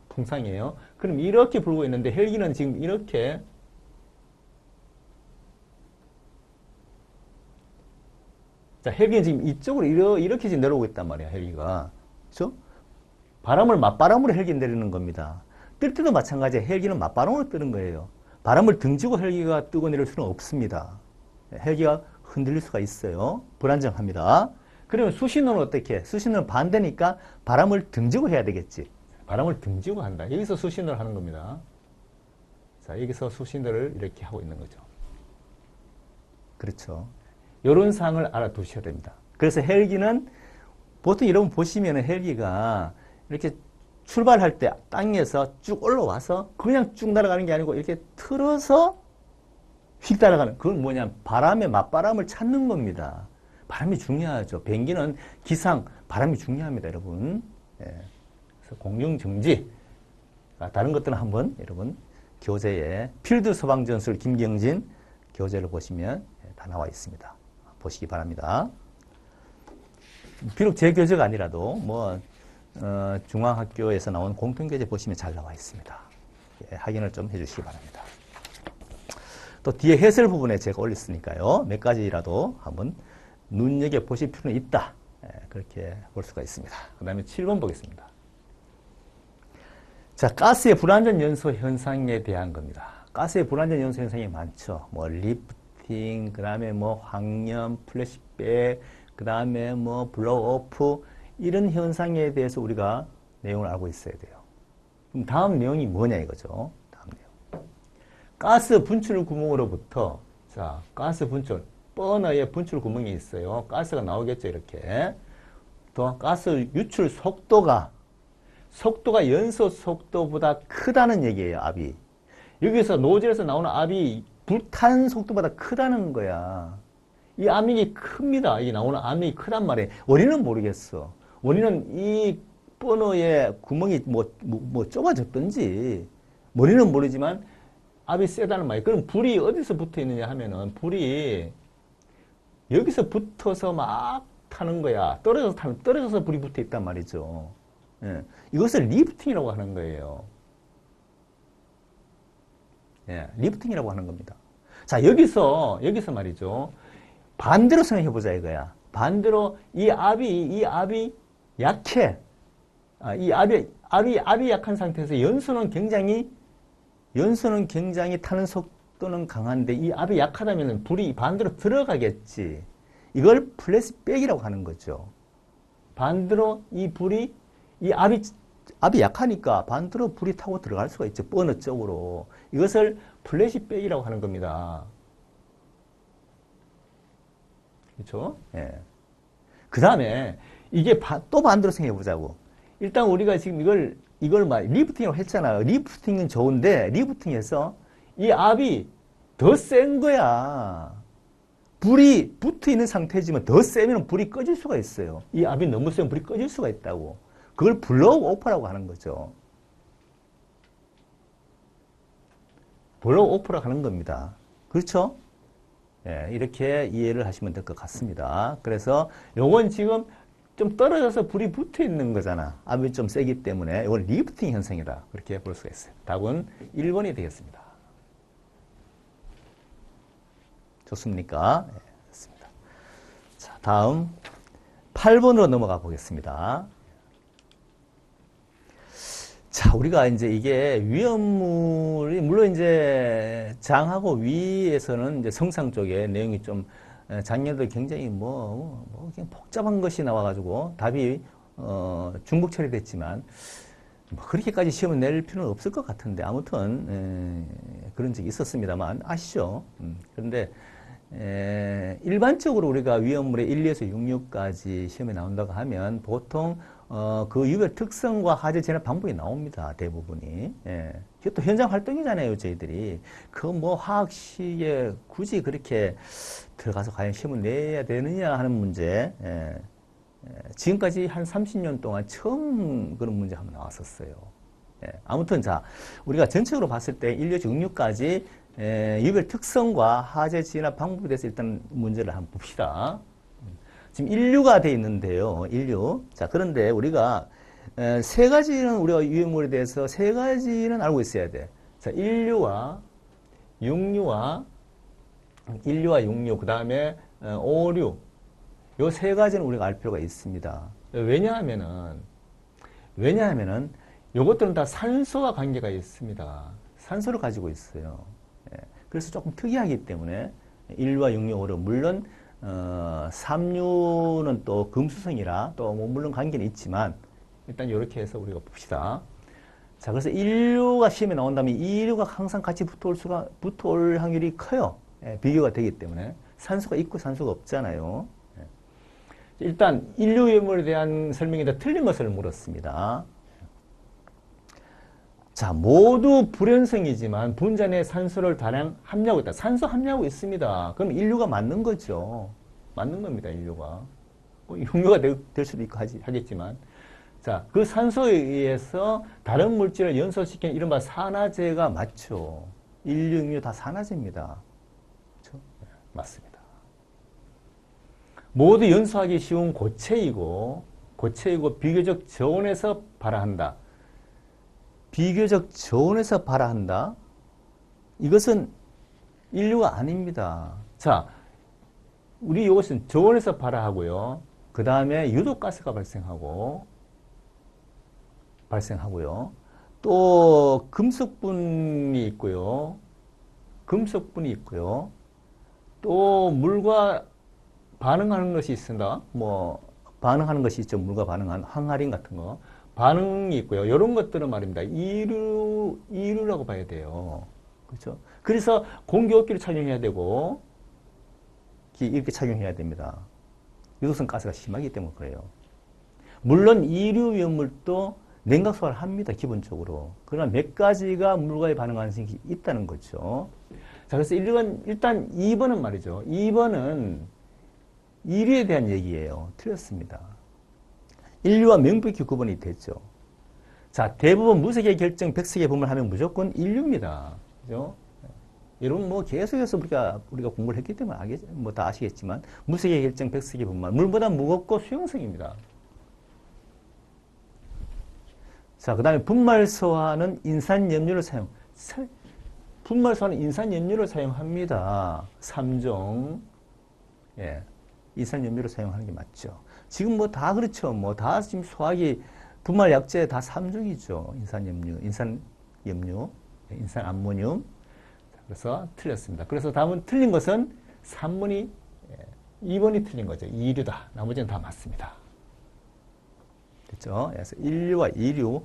풍상이에요. 그럼 이렇게 불고 있는데 헬기는 지금 이렇게 자, 헬기는 지금 이쪽으로 이렇게 지금 내려오고 있단 말이야, 헬기가. 그렇죠? 바람을 맞바람으로 헬기는 내리는 겁니다. 뜰 때도 마찬가지야. 헬기는 맞바람으로 뜨는 거예요. 바람을 등지고 헬기가 뜨고 내릴 수는 없습니다. 헬기가 흔들릴 수가 있어요. 불안정합니다. 그러면 수신호는 어떻게 해? 수신호는 반대니까 바람을 등지고 해야 되겠지. 바람을 등지고 한다. 여기서 수신호를 하는 겁니다. 자, 여기서 수신호를 이렇게 하고 있는 거죠. 그렇죠. 이런 사항을 알아두셔야 됩니다. 그래서 헬기는 보통 여러분 보시면은 헬기가 이렇게 출발할 때 땅에서 쭉 올라와서 그냥 쭉 날아가는 게 아니고 이렇게 틀어서 휙 날아가는, 그건 뭐냐, 바람의 맞바람을 찾는 겁니다. 바람이 중요하죠. 비행기는 기상, 바람이 중요합니다, 여러분. 예. 그래서 공중정지. 다른 것들은 한번 여러분 교재에 필드 소방전술 김경진 교재를 보시면 다 나와 있습니다. 보시기 바랍니다. 비록 제 교재가 아니라도 뭐 중앙학교에서 나온 공통교재 보시면 잘 나와 있습니다. 예, 확인을 좀 해주시기 바랍니다. 또 뒤에 해설 부분에 제가 올렸으니까요. 몇 가지라도 한번 눈여겨보실 필요는 있다. 예, 그렇게 볼 수가 있습니다. 그 다음에 7번 보겠습니다. 자, 가스의 불완전 연소 현상에 대한 겁니다. 가스의 불완전 연소 현상이 많죠. 뭐 리프팅, 그 다음에 뭐 황염, 플래시백, 그 다음에 뭐 블로우오프, 이런 현상에 대해서 우리가 내용을 알고 있어야 돼요. 그럼 다음 내용이 뭐냐 이거죠. 다음 내용. 가스 분출 구멍으로부터, 자, 가스 분출, 버너에 분출 구멍이 있어요. 가스가 나오겠죠, 이렇게. 또 가스 유출 속도가 연소 속도보다 크다는 얘기예요, 압이. 여기서 노즐에서 나오는 압이 불타는 속도보다 크다는 거야. 이 압력이 큽니다. 이 나오는 압력이 크단 말이에요. 원인은 모르겠어. 원인은 이 버너에 구멍이 뭐 좁아졌든지, 원인은 모르지만 압이 세다는 말이에요. 그럼 불이 어디서 붙어 있느냐 하면은, 불이 여기서 붙어서 막 타는 거야. 떨어져서 불이 붙어 있단 말이죠. 예. 이것을 리프팅이라고 하는 거예요. 예, 리프팅이라고 하는 겁니다. 자, 여기서 말이죠. 반대로 생각해 보자 이거야. 반대로 이 압이 약해. 이 압이 약한 상태에서 연소는 굉장히 타는 속도는 강한데 이 압이 약하다면 불이 반대로 들어가겠지. 이걸 플래시백이라고 하는 거죠. 반대로 이 압이 약하니까 반대로 불이 타고 들어갈 수가 있죠. 버너 쪽으로. 이것을 플래시백이라고 하는 겁니다. 그렇죠? 예. 그 다음에 이게 또 반대로 생각해 보자고. 일단 우리가 지금 이걸 리프팅이라고 했잖아요. 리프팅은 좋은데 리프팅에서 이 압이 더 센 거야. 불이 붙어 있는 상태지만 더 세면 불이 꺼질 수가 있어요. 이 압이 너무 세면 불이 꺼질 수가 있다고. 그걸 블로우 오프라고 하는 거죠. 블로우 오프라고 하는 겁니다. 그렇죠? 예, 이렇게 이해를 하시면 될 것 같습니다. 그래서 요건 지금 좀 떨어져서 불이 붙어 있는 거잖아. 압이 좀 세기 때문에 이건 리프팅 현상이다. 그렇게 볼 수가 있어요. 답은 1번이 되겠습니다. 좋습니까? 네, 좋습니다. 자, 다음 8번으로 넘어가 보겠습니다. 자, 우리가 이제 이게 위험물이, 물론 이제 장하고 위에서는 이제 성상 쪽에 내용이 좀 작년에도 굉장히 그냥 복잡한 것이 나와가지고 답이, 중복 처리됐지만, 뭐 그렇게까지 시험을 낼 필요는 없을 것 같은데, 아무튼, 그런 적이 있었습니다만, 아시죠? 그런데, 일반적으로 우리가 위험물의 1, 2에서 6, 6까지 시험에 나온다고 하면 보통 그 유별 특성과 화재 진압 방법이 나옵니다. 대부분이. 예. 이게 또 현장 활동이잖아요. 저희들이. 그 뭐 화학식에 굳이 그렇게 들어가서 과연 시험을 내야 되느냐 하는 문제. 예. 지금까지 한 30년 동안 처음 그런 문제 한번 나왔었어요. 예. 아무튼 자, 우리가 전체적으로 봤을 때 1, 2에서 6, 6까지 유별 특성과 화재 진압 방법에 대해서 일단 문제를 한번 봅시다. 지금 인류가 돼 있는데요. 인류. 자, 그런데 우리가 세 가지는 우리가 유해물에 대해서 세 가지는 알고 있어야 돼. 자, 인류와 육류, 그다음에 오류. 요 세 가지는 우리가 알 필요가 있습니다. 왜냐하면은 요것들은 다 산소와 관계가 있습니다. 산소를 가지고 있어요. 그래서 조금 특이하기 때문에 인류와 육류, 오류. 물론 삼류는 또 금수성이라 또 뭐 물론 관계는 있지만 일단 이렇게 해서 우리가 봅시다. 자, 그래서 인류가 시험에 나온다면 이류가 항상 같이 붙어올 확률이 커요. 비교가 되기 때문에 산소가 있고 산소가 없잖아요. 일단 인류 유해물에 대한 설명이 다 틀린 것을 물었습니다. 자, 모두 불연성이지만 분자 내 산소를 다량 함유하고 있다. 산소 함유하고 있습니다. 그럼 인류가 맞는 거죠. 맞는 겁니다, 인류가. 육류가 될 수도 있고 하겠지만. 자, 그 산소에 의해서 다른 물질을 연소시키는 이른바 산화제가 맞죠. 인류, 육류 다 산화제입니다. 그렇죠? 네, 맞습니다. 모두 연소하기 쉬운 고체이고 비교적 저온에서 발화한다. 비교적 저온에서 발화한다. 이것은 인류가 아닙니다. 자, 우리 이것은 저온에서 발화하고요. 그 다음에 유독가스가 발생하고요. 또 금속분이 있고요. 또 물과 반응하는 것이 있습니다. 뭐 반응하는 것이 있죠. 물과 반응하는 항아린 같은 거. 반응이 있고요. 이런 것들은 말입니다. 이류라고 봐야 돼요. 그렇죠? 그래서 공기호흡기를 착용해야 되고, 이렇게 착용해야 됩니다. 유독성 가스가 심하기 때문에 그래요. 물론 이류 위험물도 냉각 소화를 합니다. 기본적으로. 그러나 몇 가지가 물과의 반응 가능성이 있다는 거죠. 자, 그래서 일단 2번은 말이죠. 2번은 이류에 대한 얘기예요. 틀렸습니다. 인류와 명백히 구분이 됐죠. 자, 대부분 무색의 결정, 백색의 분을 하면 무조건 인류입니다. 그죠? 여러분, 뭐, 계속해서 우리가 공부를 했기 때문에 다 아시겠지만, 무색의 결정, 백색의 분말. 물보다 무겁고 수용성입니다. 자, 그 다음에 분말소화는 인산염료를 사용합니다. 3종. 예. 인산염료를 사용하는 게 맞죠. 지금 뭐 다 그렇죠. 뭐 다 지금 소화기 분말 약재 다 3종이죠. 인산염료, 인산암모늄. 그래서 틀렸습니다. 그래서 다음은 틀린 것은 3번이 2번이 틀린 거죠. 이류다. 나머지는 다 맞습니다. 됐죠? 그래서 인류와 육류,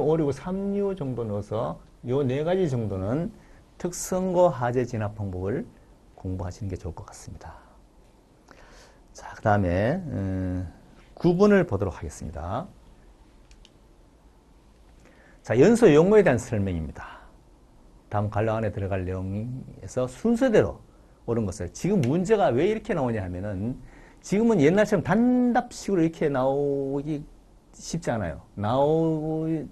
오류, 삼류 정도 넣어서 요 네 가지 정도는 특성고 화재 진압 방법을 공부하시는 게 좋을 것 같습니다. 자, 그 다음에 9번을 보도록 하겠습니다. 자, 연소 용어에 대한 설명입니다. 다음 관련 안에 들어갈 내용에서 순서대로 옳은 것을. 지금 문제가 왜 이렇게 나오냐 하면은 지금은 옛날처럼 단답식으로 이렇게 나오기 쉽지 않아요.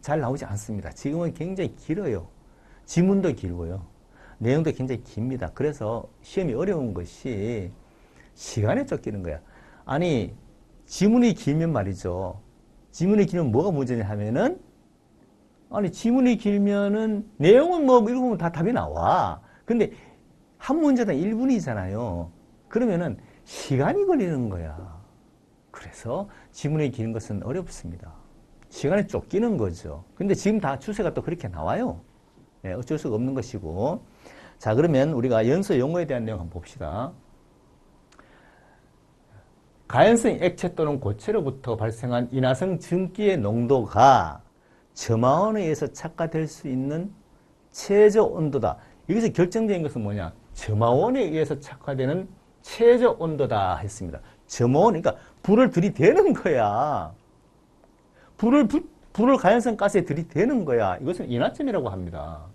잘 나오지 않습니다. 지금은 굉장히 길어요. 지문도 길고요. 내용도 굉장히 깁니다. 그래서 시험이 어려운 것이 시간에 쫓기는 거야. 아니, 지문이 길면 말이죠. 지문이 길면 뭐가 문제냐 하면은, 아니, 지문이 길면은 내용은 뭐 읽으면 다 답이 나와. 근데 한 문제당 1분이잖아요. 그러면은 시간이 걸리는 거야. 그래서 지문이 긴 것은 어렵습니다. 시간에 쫓기는 거죠. 근데 지금 다 추세가 또 그렇게 나와요. 네, 어쩔 수가 없는 것이고. 자, 그러면 우리가 연소 용어에 대한 내용 한번 봅시다. 가연성 액체 또는 고체로부터 발생한 인화성 증기의 농도가 점화원에 의해서 착화될 수 있는 최저 온도다. 여기서 결정적인 것은 뭐냐? 점화원에 의해서 착화되는 최저 온도다 했습니다. 점화원, 그러니까 불을 들이대는 거야. 불을 가연성 가스에 들이대는 거야. 이것은 인화점이라고 합니다.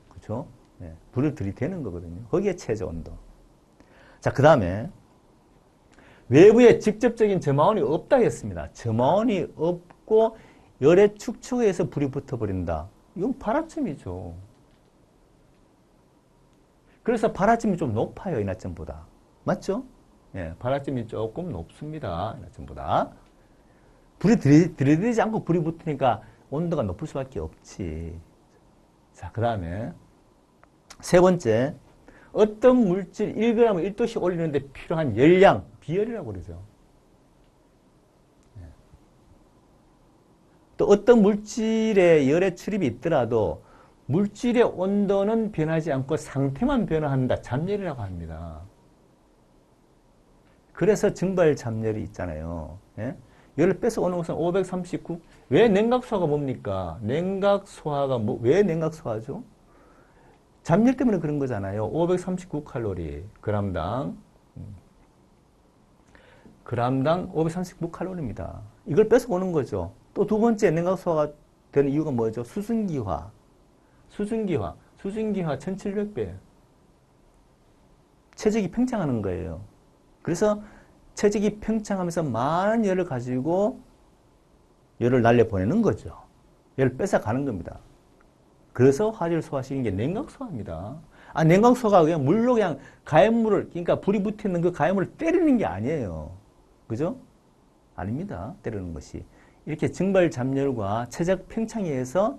그렇죠? 네, 불을 들이대는 거거든요. 거기에 최저 온도. 자, 그 다음에 외부에 직접적인 점화원이 없다 했습니다. 점화원이 없고 열의 축척에 의해서 불이 붙어버린다. 이건 발화점이죠. 그래서 발화점이 좀 높아요, 인화점보다. 맞죠? 예, 발화점이 조금 높습니다, 인화점보다. 불이 들이대지 않고 불이 붙으니까 온도가 높을 수밖에 없지. 자, 그 다음에 세 번째, 어떤 물질 1g 1도씩 올리는데 필요한 열량, 비열이라고 그러죠. 또 어떤 물질의 열의 출입이 있더라도 물질의 온도는 변하지 않고 상태만 변화한다. 잠열이라고 합니다. 그래서 증발 잠열이 있잖아요. 예? 열을 뺏어오는 것은 539. 왜 냉각소화가 뭡니까? 냉각소화가 왜 냉각소화죠? 잠열 때문에 그런 거잖아요. 539칼로리, 그람당 539칼로리입니다. 이걸 뺏어오는 거죠. 또 두 번째 냉각소화가 되는 이유가 뭐죠? 수증기화 1700배. 체적이 팽창하는 거예요. 그래서 체적이 팽창하면서 많은 열을 가지고 열을 날려보내는 거죠. 열을 뺏어가는 겁니다. 그래서 화재를 소화시키는 게 냉각소화입니다. 아, 냉각소화가 그냥 물로 그냥 가연물을, 그러니까 불이 붙어있는 그 가연물을 때리는 게 아니에요. 그죠? 아닙니다. 때리는 것이. 이렇게 증발 잠열과 체적 팽창에 의해서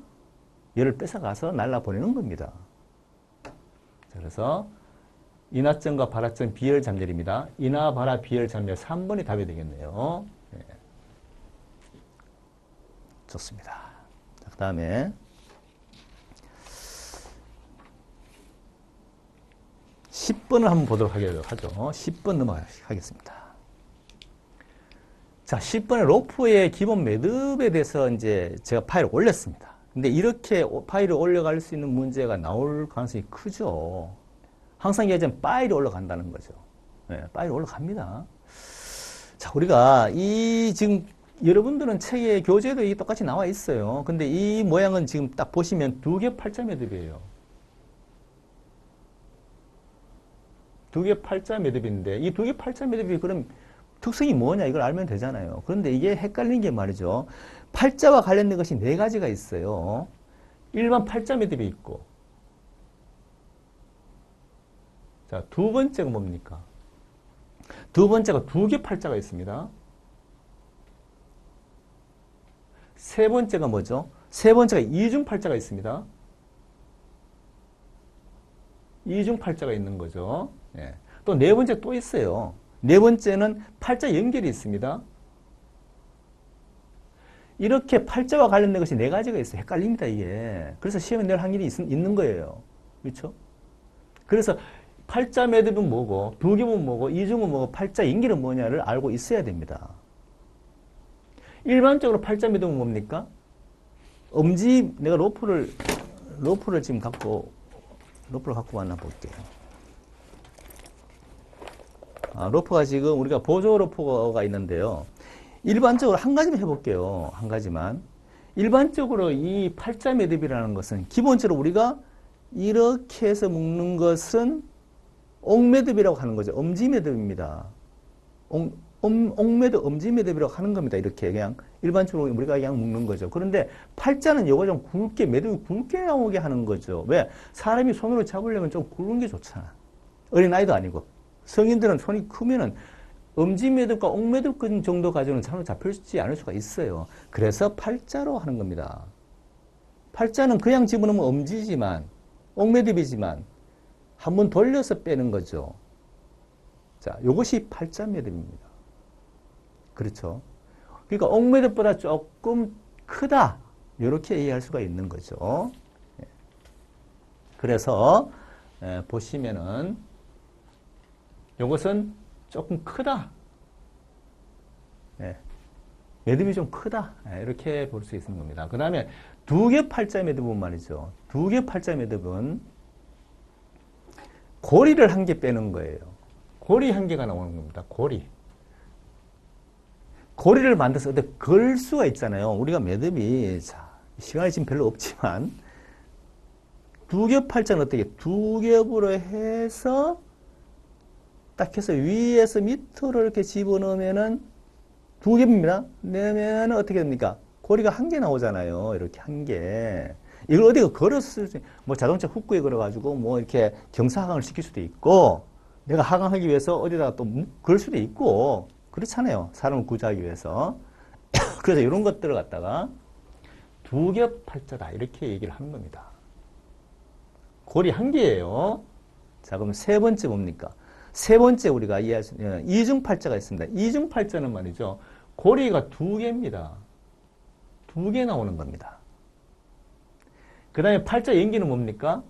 열을 뺏어가서 날라보내는 겁니다. 자, 그래서 인화점과 발화점 비열 잠열입니다. 인화, 발화, 비열 잠열 3번이 답이 되겠네요. 네. 좋습니다. 자, 그 다음에 10번을 한번 보도록 하죠. 10번 넘어가겠습니다. 자, 10번에 로프의 기본 매듭에 대해서 이제 제가 파일을 올렸습니다. 근데 이렇게 파일을 올려갈 수 있는 문제가 나올 가능성이 크죠. 항상 얘기하자면 파일이 올라간다는 거죠. 네, 파일이 올라갑니다. 자, 우리가 지금 여러분들은 책에 교재도 이게 똑같이 나와 있어요. 근데 이 모양은 지금 딱 보시면 두 개 팔자 매듭이에요. 두 개 팔자 매듭인데 이 두 개 팔자 매듭이 그럼 특성이 뭐냐 이걸 알면 되잖아요. 그런데 이게 헷갈리는 게 말이죠. 팔자와 관련된 것이 네 가지가 있어요. 일반 팔자 매듭이 있고, 자, 두 번째가 뭡니까? 두 번째가 두 개 팔자가 있습니다. 세 번째가 뭐죠? 세 번째가 이중 팔자가 있습니다. 이중 팔자가 있는 거죠. 예. 또 네 번째 또 있어요. 네 번째는 팔자 연결이 있습니다. 이렇게 팔자와 관련된 것이 네 가지가 있어요. 헷갈립니다, 이게. 그래서 시험에 낼 확률이 있는 거예요. 그렇죠? 그래서 팔자 매듭은 뭐고, 두 개면 뭐고, 이중은 뭐고, 팔자 연결은 뭐냐를 알고 있어야 됩니다. 일반적으로 팔자 매듭은 뭡니까? 내가 로프를 지금 갖고 왔나 볼게요. 로프가 지금 우리가 보조 로프가 있는데요. 일반적으로 한 가지만 해볼게요. 한 가지만. 일반적으로 이 팔자 매듭이라는 것은 기본적으로 우리가 이렇게 해서 묶는 것은 옥매듭이라고 하는 거죠. 엄지매듭입니다. 옥매듭, 엄지매듭이라고 하는 겁니다. 이렇게 그냥 일반적으로 우리가 그냥 묶는 거죠. 그런데 팔자는 요거 좀 굵게, 매듭이 굵게 나오게 하는 거죠. 왜? 사람이 손으로 잡으려면 좀 굵은 게 좋잖아. 어린아이도 아니고. 성인들은 손이 크면은 엄지매듭과 옥매듭 정도 가지고는 잘 잡혀지지 않을 수가 있어요. 그래서 팔자로 하는 겁니다. 팔자는 그냥 집어넣으면 엄지지만, 옥매듭이지만, 한번 돌려서 빼는 거죠. 자, 요것이 팔자 매듭입니다. 그렇죠. 그러니까 옥매듭보다 조금 크다. 이렇게 이해할 수가 있는 거죠. 그래서 보시면은 요것은 조금 크다. 매듭이 좀 크다. 이렇게 볼 수 있는 겁니다. 그 다음에 두 개 팔자 매듭은 말이죠. 두 개 팔자 매듭은 고리를 한 개 빼는 거예요. 고리 한 개가 나오는 겁니다. 고리. 고리를 만들어서 어디 걸 수가 있잖아요. 우리가 매듭이, 자, 시간이 지금 별로 없지만, 두 겹 팔자는 어떻게, 두 겹으로 해서, 딱 해서 위에서 밑으로 이렇게 집어넣으면은, 두 겹입니다. 넣으면 어떻게 됩니까? 고리가 한 개 나오잖아요. 이렇게 한 개. 이걸 어디가 걸었을 때, 뭐 자동차 훅구에 걸어가지고, 뭐 이렇게 경사하강을 시킬 수도 있고, 내가 하강하기 위해서 어디다가 또 걸 수도 있고, 그렇잖아요. 사람을 구조하기 위해서. 그래서 이런 것들을 갖다가 두 겹 팔자다. 이렇게 얘기를 하는 겁니다. 고리 한 개예요. 자, 그럼 세 번째 뭡니까? 세 번째 우리가 이해할 수 있는 이중 팔자가 있습니다. 이중 팔자는 말이죠. 고리가 두 개입니다. 두 개 나오는 겁니다. 그 다음에 팔자 연기는 뭡니까?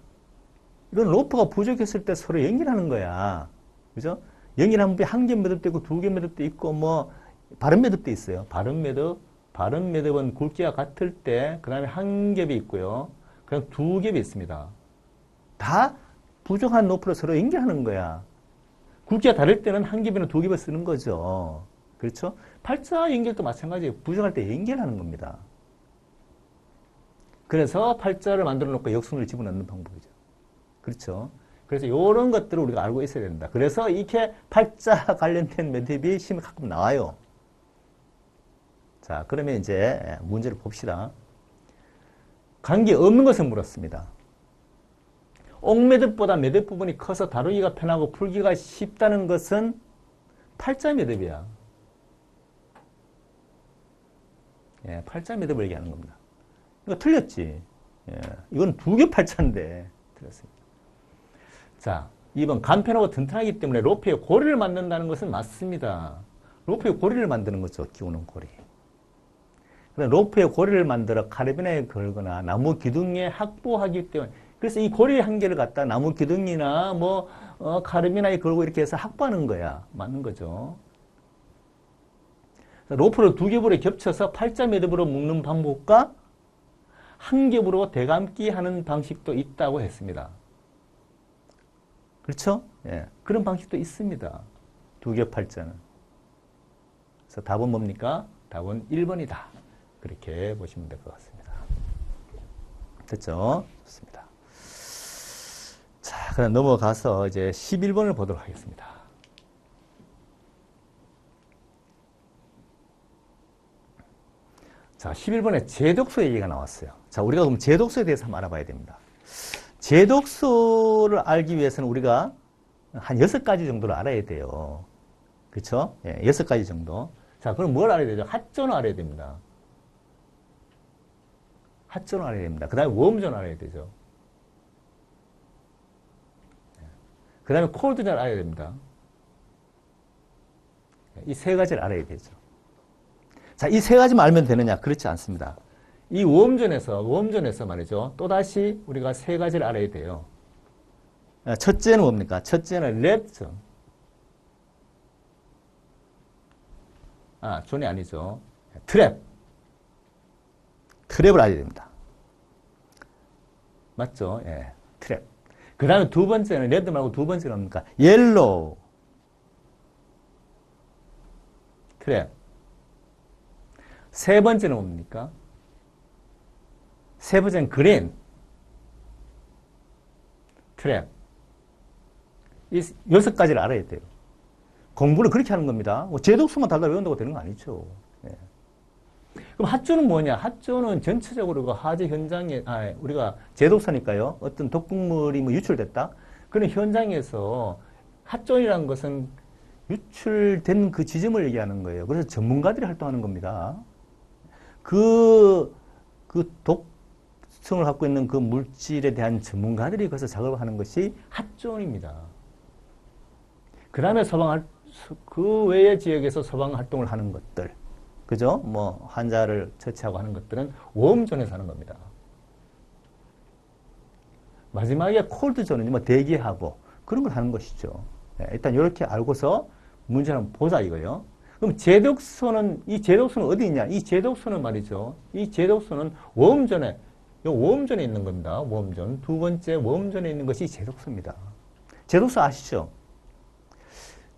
이건 로프가 부족했을 때 서로 연결하는 거야. 그죠? 연결하면 한 개 매듭도 있고 두 개 매듭도 있고 뭐 바른 매듭도 있어요. 바른 매듭은 굵기가 같을 때 그 다음에 한 겹이 있고요. 그냥 두 겹이 있습니다. 다 부족한 로프로 서로 연결하는 거야. 굵기가 다를 때는 한 겹이나 두 겹을 쓰는 거죠. 그렇죠? 팔자 연결도 마찬가지예요. 부족할 때 연결하는 겁니다. 그래서 팔자를 만들어 놓고 역순을 집어넣는 방법이죠. 그렇죠? 그래서 이런 것들을 우리가 알고 있어야 된다. 그래서 이렇게 팔자 관련된 매듭이 시험에 가끔 나와요. 자, 그러면 이제 문제를 봅시다. 관계 없는 것을 물었습니다. 옥매듭보다 매듭 부분이 커서 다루기가 편하고 풀기가 쉽다는 것은 팔자 매듭이야. 예, 팔자 매듭을 얘기하는 겁니다. 이거 틀렸지. 예, 이건 두 개 팔자인데 틀렸습니다. 자, 2번 간편하고 튼튼하기 때문에 로프에 고리를 만든다는 것은 맞습니다. 로프에 고리를 만드는 거죠. 끼우는 고리. 로프에 고리를 만들어 카르비나에 걸거나 나무 기둥에 확보하기 때문에 그래서 이 고리 한 개를 갖다 나무 기둥이나 뭐 카르비나에 걸고 이렇게 해서 확보하는 거야. 맞는 거죠. 로프를 두 겹으로 겹쳐서 팔자 매듭으로 묶는 방법과 한 겹으로 대감기 하는 방식도 있다고 했습니다. 그렇죠? 예. 그런 방식도 있습니다. 두 겹 팔자는. 그래서 답은 뭡니까? 답은 1번이다. 그렇게 보시면 될 것 같습니다. 됐죠? 좋습니다. 자, 그럼 넘어가서 이제 11번을 보도록 하겠습니다. 자, 11번에 제독소 얘기가 나왔어요. 자, 우리가 그럼 제독소에 대해서 한번 알아봐야 됩니다. 제독소를 알기 위해서는 우리가 한 6가지 정도를 알아야 돼요. 그렇죠? 예, 6가지 정도. 자, 그럼 뭘 알아야 되죠? 하전을 알아야 됩니다. 하전을 알아야 됩니다. 그 다음에 웜전을 알아야 되죠. 그 다음에 콜드전을 알아야 됩니다. 이 3가지를 알아야 되죠. 자, 이 3가지만 알면 되느냐? 그렇지 않습니다. 이 웜전에서 말이죠. 또다시 우리가 3가지를 알아야 돼요. 첫째는 뭡니까? 첫째는 랩전. 아, 존이 아니죠. 트랩. 트랩을 알아야 됩니다. 맞죠? 예, 트랩. 그 다음에 두 번째는, 레드 말고 두 번째는 뭡니까? 옐로우. 트랩. 세 번째는 뭡니까? 세 번째는 그린. 트랩. 이 6가지를 알아야 돼요. 공부를 그렇게 하는 겁니다. 뭐 제독수만 달달 외운다고 되는 거 아니죠. 예. 그럼 핫조는 뭐냐? 핫조는 전체적으로 그 화재 현장에, 우리가 제독사니까요. 어떤 독극물이 뭐 유출됐다? 그런 현장에서 핫존이라는 것은 유출된 그 지점을 얘기하는 거예요. 그래서 전문가들이 활동하는 겁니다. 그 독성을 갖고 있는 그 물질에 대한 전문가들이 거기서 작업을 하는 것이 핫존입니다. 그 다음에 그 외의 지역에서 소방 활동을 하는 것들, 그죠? 뭐, 환자를 처치하고 하는 것들은 웜존에서 하는 겁니다. 마지막에 콜드존은 뭐 대기하고 그런 걸 하는 것이죠. 일단 이렇게 알고서 문제를 한번 보자 이거예요. 그럼 이 제독소는 어디 있냐? 이 제독소는 말이죠. 이 제독소는 웜존에, 웜존에 있는 겁니다. 웜존. 두 번째 웜존에 있는 것이 제독소입니다. 제독소 아시죠?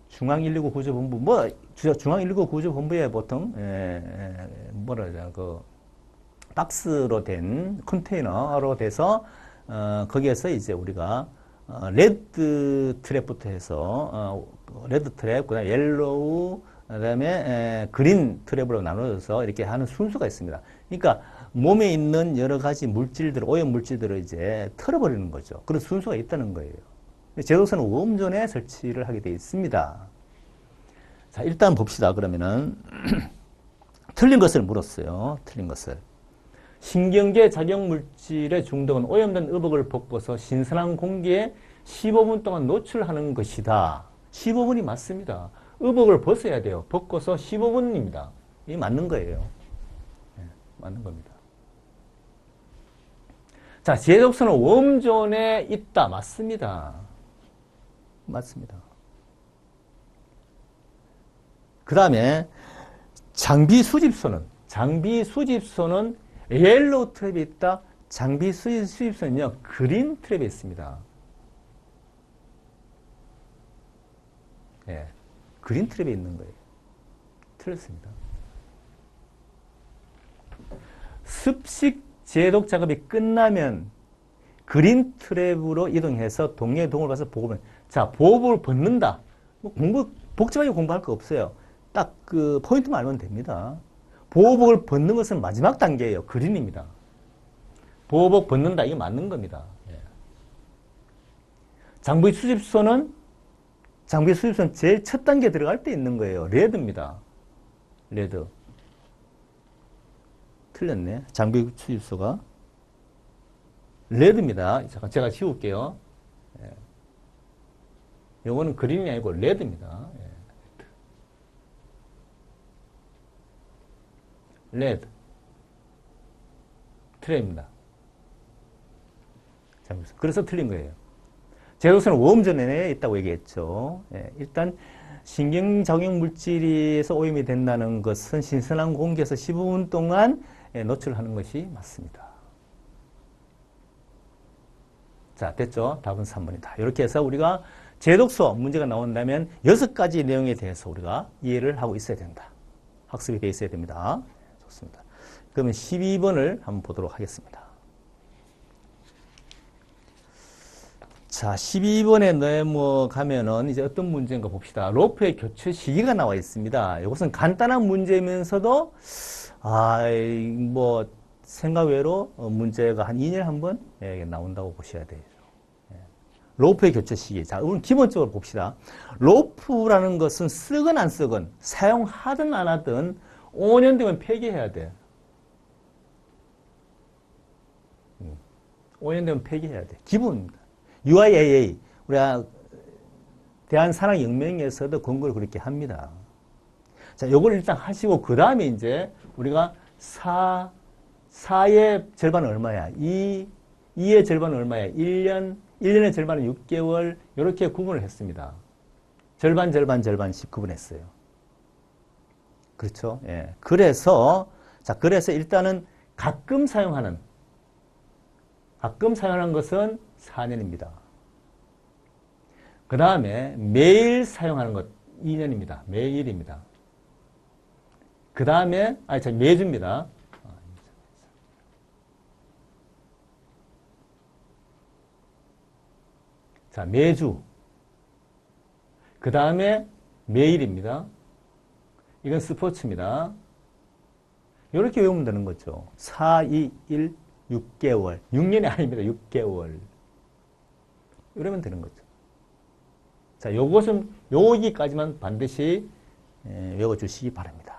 중앙119 구조본부, 중앙119 구조본부에 보통, 박스로 된 컨테이너로 돼서, 거기에서 이제 우리가, 레드 트랩부터 해서, 레드 트랩, 그 다음에 옐로우, 그 다음에, 그린 트랩으로 나눠져서 이렇게 하는 순서가 있습니다. 그러니까, 몸에 있는 여러 가지 물질들, 오염 물질들을 이제 털어버리는 거죠. 그런 순서가 있다는 거예요. 제독소는 웜존에 설치를 하게 되어 있습니다. 자, 일단 봅시다. 그러면은 틀린 것을 물었어요. 틀린 것을. 신경계 작용 물질의 중독은 오염된 의복을 벗고서 신선한 공기에 15분 동안 노출하는 것이다. 15분이 맞습니다. 의복을 벗어야 돼요. 벗고서 15분입니다. 이게 맞는 거예요. 네, 맞는 겁니다. 자, 제독소는 웜존에 있다. 맞습니다. 맞습니다. 그 다음에 장비 수집소는 옐로우 트랩이 있다. 장비 수집소는요, 그린 트랩이 있습니다. 예, 그린 트랩에 있는 거예요. 틀렸습니다. 습식 제독 작업이 끝나면 그린 트랩으로 이동해서 동료의 도움을 받아서 보호를. 자, 보호복을 벗는다. 뭐 복잡하게 공부할 거 없어요. 딱 그 포인트만 알면 됩니다. 보호복을 벗는 것은 마지막 단계예요. 그린입니다. 보호복 벗는다. 이게 맞는 겁니다. 예. 장비 수집소는 제일 첫 단계 들어갈 때 있는 거예요. 레드입니다. 레드. 틀렸네. 장비 수집소가 레드입니다. 잠깐 제가 지울게요. 예. 요거는 그린이 아니고 레드입니다. 예. 레드 트랩입니다. 그래서 틀린 거예요. 제독소는 웜존에 있다고 얘기했죠. 예, 일단 신경작용 물질에서 오염이 된다는 것은 신선한 공기에서 15분 동안 노출하는 것이 맞습니다. 자, 됐죠? 답은 3번이다. 이렇게 해서 우리가 제독소 문제가 나온다면 6가지 내용에 대해서 우리가 이해를 하고 있어야 된다. 학습이 되어 있어야 됩니다. 좋습니다. 그러면 12번을 한번 보도록 하겠습니다. 자, 12번에 넘어가면은 이제 어떤 문제인가 봅시다. 로프의 교체 시기가 나와 있습니다. 이것은 간단한 문제면서도, 생각 외로 문제가 한 2년에 한 번 나온다고 보셔야 되죠. 로프의 교체 시기. 자, 오늘 기본적으로 봅시다. 로프라는 것은 쓰건 안 쓰건, 사용하든 안 하든 5년 되면 폐기해야 돼. 5년 되면 폐기해야 돼. 기본입니다. UIAA, 우리가 대한산학연맹에서도 권고를 그렇게 합니다. 자, 요걸 일단 하시고, 그 다음에 이제 우리가 4의 절반은 얼마야? 2의 절반은 얼마야? 1년의 절반은 6개월, 이렇게 구분을 했습니다. 절반씩 구분했어요. 그렇죠? 예. 그래서 일단은 가끔 사용하는 것은 4년입니다. 그 다음에 매일 사용하는 것 2년입니다. 매일입니다. 그 다음에, 매주입니다. 자, 매주. 그 다음에 매일입니다. 이건 스포츠입니다. 이렇게 외우면 되는 거죠. 4, 2, 1, 6개월. 6년이 아닙니다. 6개월. 이러면 되는 거죠. 자, 요것은 여기까지만 반드시 외워주시기 바랍니다.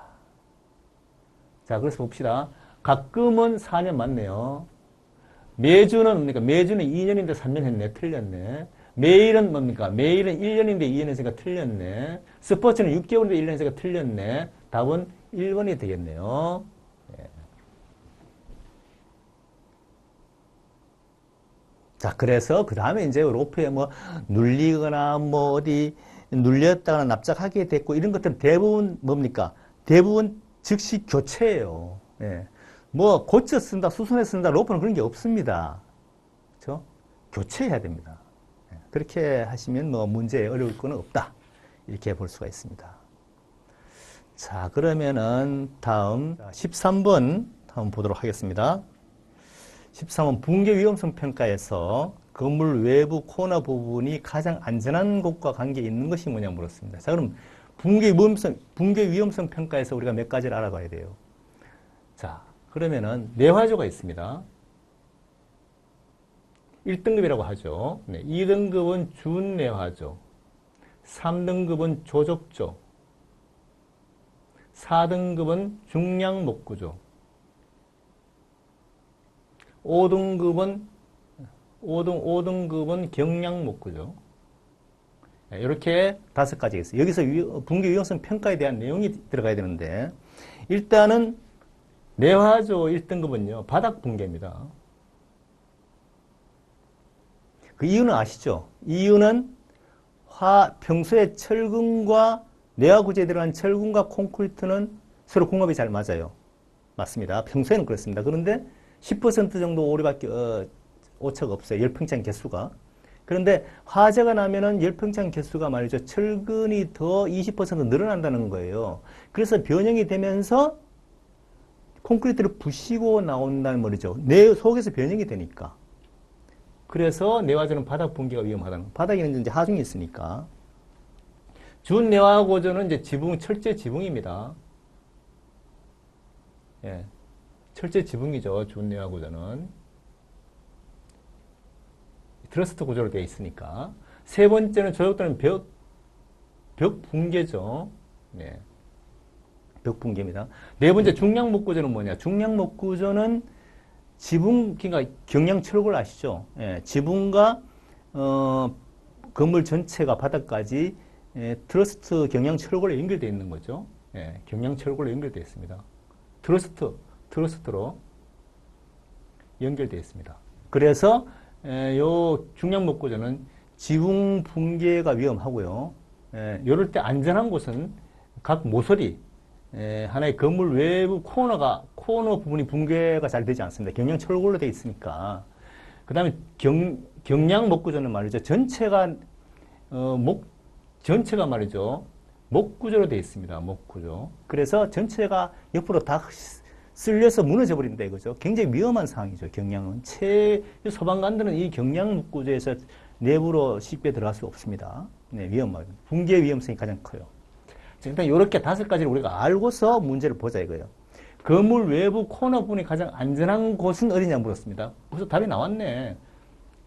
자, 그래서 봅시다. 가끔은 4년 맞네요. 매주는 뭡니까? 매주는 2년인데 3년 했네. 틀렸네. 매일은 뭡니까? 매일은 1년인데 2년 했으니까 틀렸네. 스포츠는 6개월인데 1년 했으니까 틀렸네. 답은 1번이 되겠네요. 예. 자, 그래서 그 다음에 이제 로프에 뭐 눌리거나 뭐 어디 눌렸다거나 납작하게 됐고 이런 것들은 대부분 뭡니까? 대부분 즉시 교체예요. 예. 뭐 고쳐 쓴다, 수선해 쓴다, 로프는 그런 게 없습니다. 그렇죠? 교체해야 됩니다. 예. 그렇게 하시면 뭐 문제에 어려울 건 없다. 이렇게 볼 수가 있습니다. 자, 그러면은 다음 13번 한번 보도록 하겠습니다. 13번 붕괴 위험성 평가에서 건물 외부 코너 부분이 가장 안전한 곳과 관계 있는 것이 뭐냐 물었습니다. 자, 그럼 붕괴 위험성 평가에서 우리가 몇 가지를 알아봐야 돼요. 자, 그러면은 내화조가 있습니다. 1등급이라고 하죠. 네, 2등급은 준내화조, 3등급은 조적조, 4등급은 중량목구조, 5등급은 경량목구조. 이렇게 5가지가 있어요. 여기서 붕괴 위험성 평가에 대한 내용이 들어가야 되는데, 일단은 내화조 1등급은요, 바닥 붕괴입니다. 그 이유는 아시죠? 이유는 평소에 철근과 내화 구조에 들어간 철근과 콘크리트는 서로 궁합이 잘 맞아요. 맞습니다. 평소에는 그렇습니다. 그런데 10% 정도 오류밖에 오차가 없어요. 열평창 개수가. 그런데 화재가 나면은 열평창 개수가 말이죠. 철근이 더 20% 늘어난다는 거예요. 그래서 변형이 되면서 콘크리트를 부시고 나온다는 말이죠. 내 속에서 변형이 되니까. 그래서 내화조는 바닥 붕괴가 위험하다는 거예요. 바닥에는 이제 하중이 있으니까. 준내화 구조는 이제 철제 지붕입니다. 예. 철제 지붕이죠. 준내화 구조는. 트러스트 구조로 되어 있으니까. 세 번째는 조적도는 벽 붕괴죠. 네. 벽 붕괴입니다. 네 번째 중량목 구조는 뭐냐? 중량목 구조는 지붕, 그러니까 경량 철골 아시죠? 예. 지붕과 건물 전체가 바닥까지 트러스트 경량 철골로 연결되어 있는 거죠. 예. 경량 철골로 연결되어 있습니다. 트러스트로 연결되어 있습니다. 그래서 요 중량목 구조는 지붕 붕괴가 위험하고요. 이럴 때 안전한 곳은 각 모서리, 하나의 건물 외부 코너 부분이 붕괴가 잘 되지 않습니다. 경량 철골로 되어 있으니까. 그 다음에 경량목 구조는 말이죠. 전체가 말이죠. 목 구조로 되어 있습니다. 목 구조. 그래서 전체가 옆으로 다 쓸려서 무너져 버린다 이거죠. 굉장히 위험한 상황이죠. 경량은. 소방관들은 이 경량 구조에서 내부로 쉽게 들어갈 수 없습니다. 네, 위험하죠. 붕괴 위험성이 가장 커요. 일단 이렇게 5가지를 우리가 알고서 문제를 보자 이거예요. 건물 외부 코너 부분이 가장 안전한 곳은 어디냐 물었습니다. 벌써 답이 나왔네.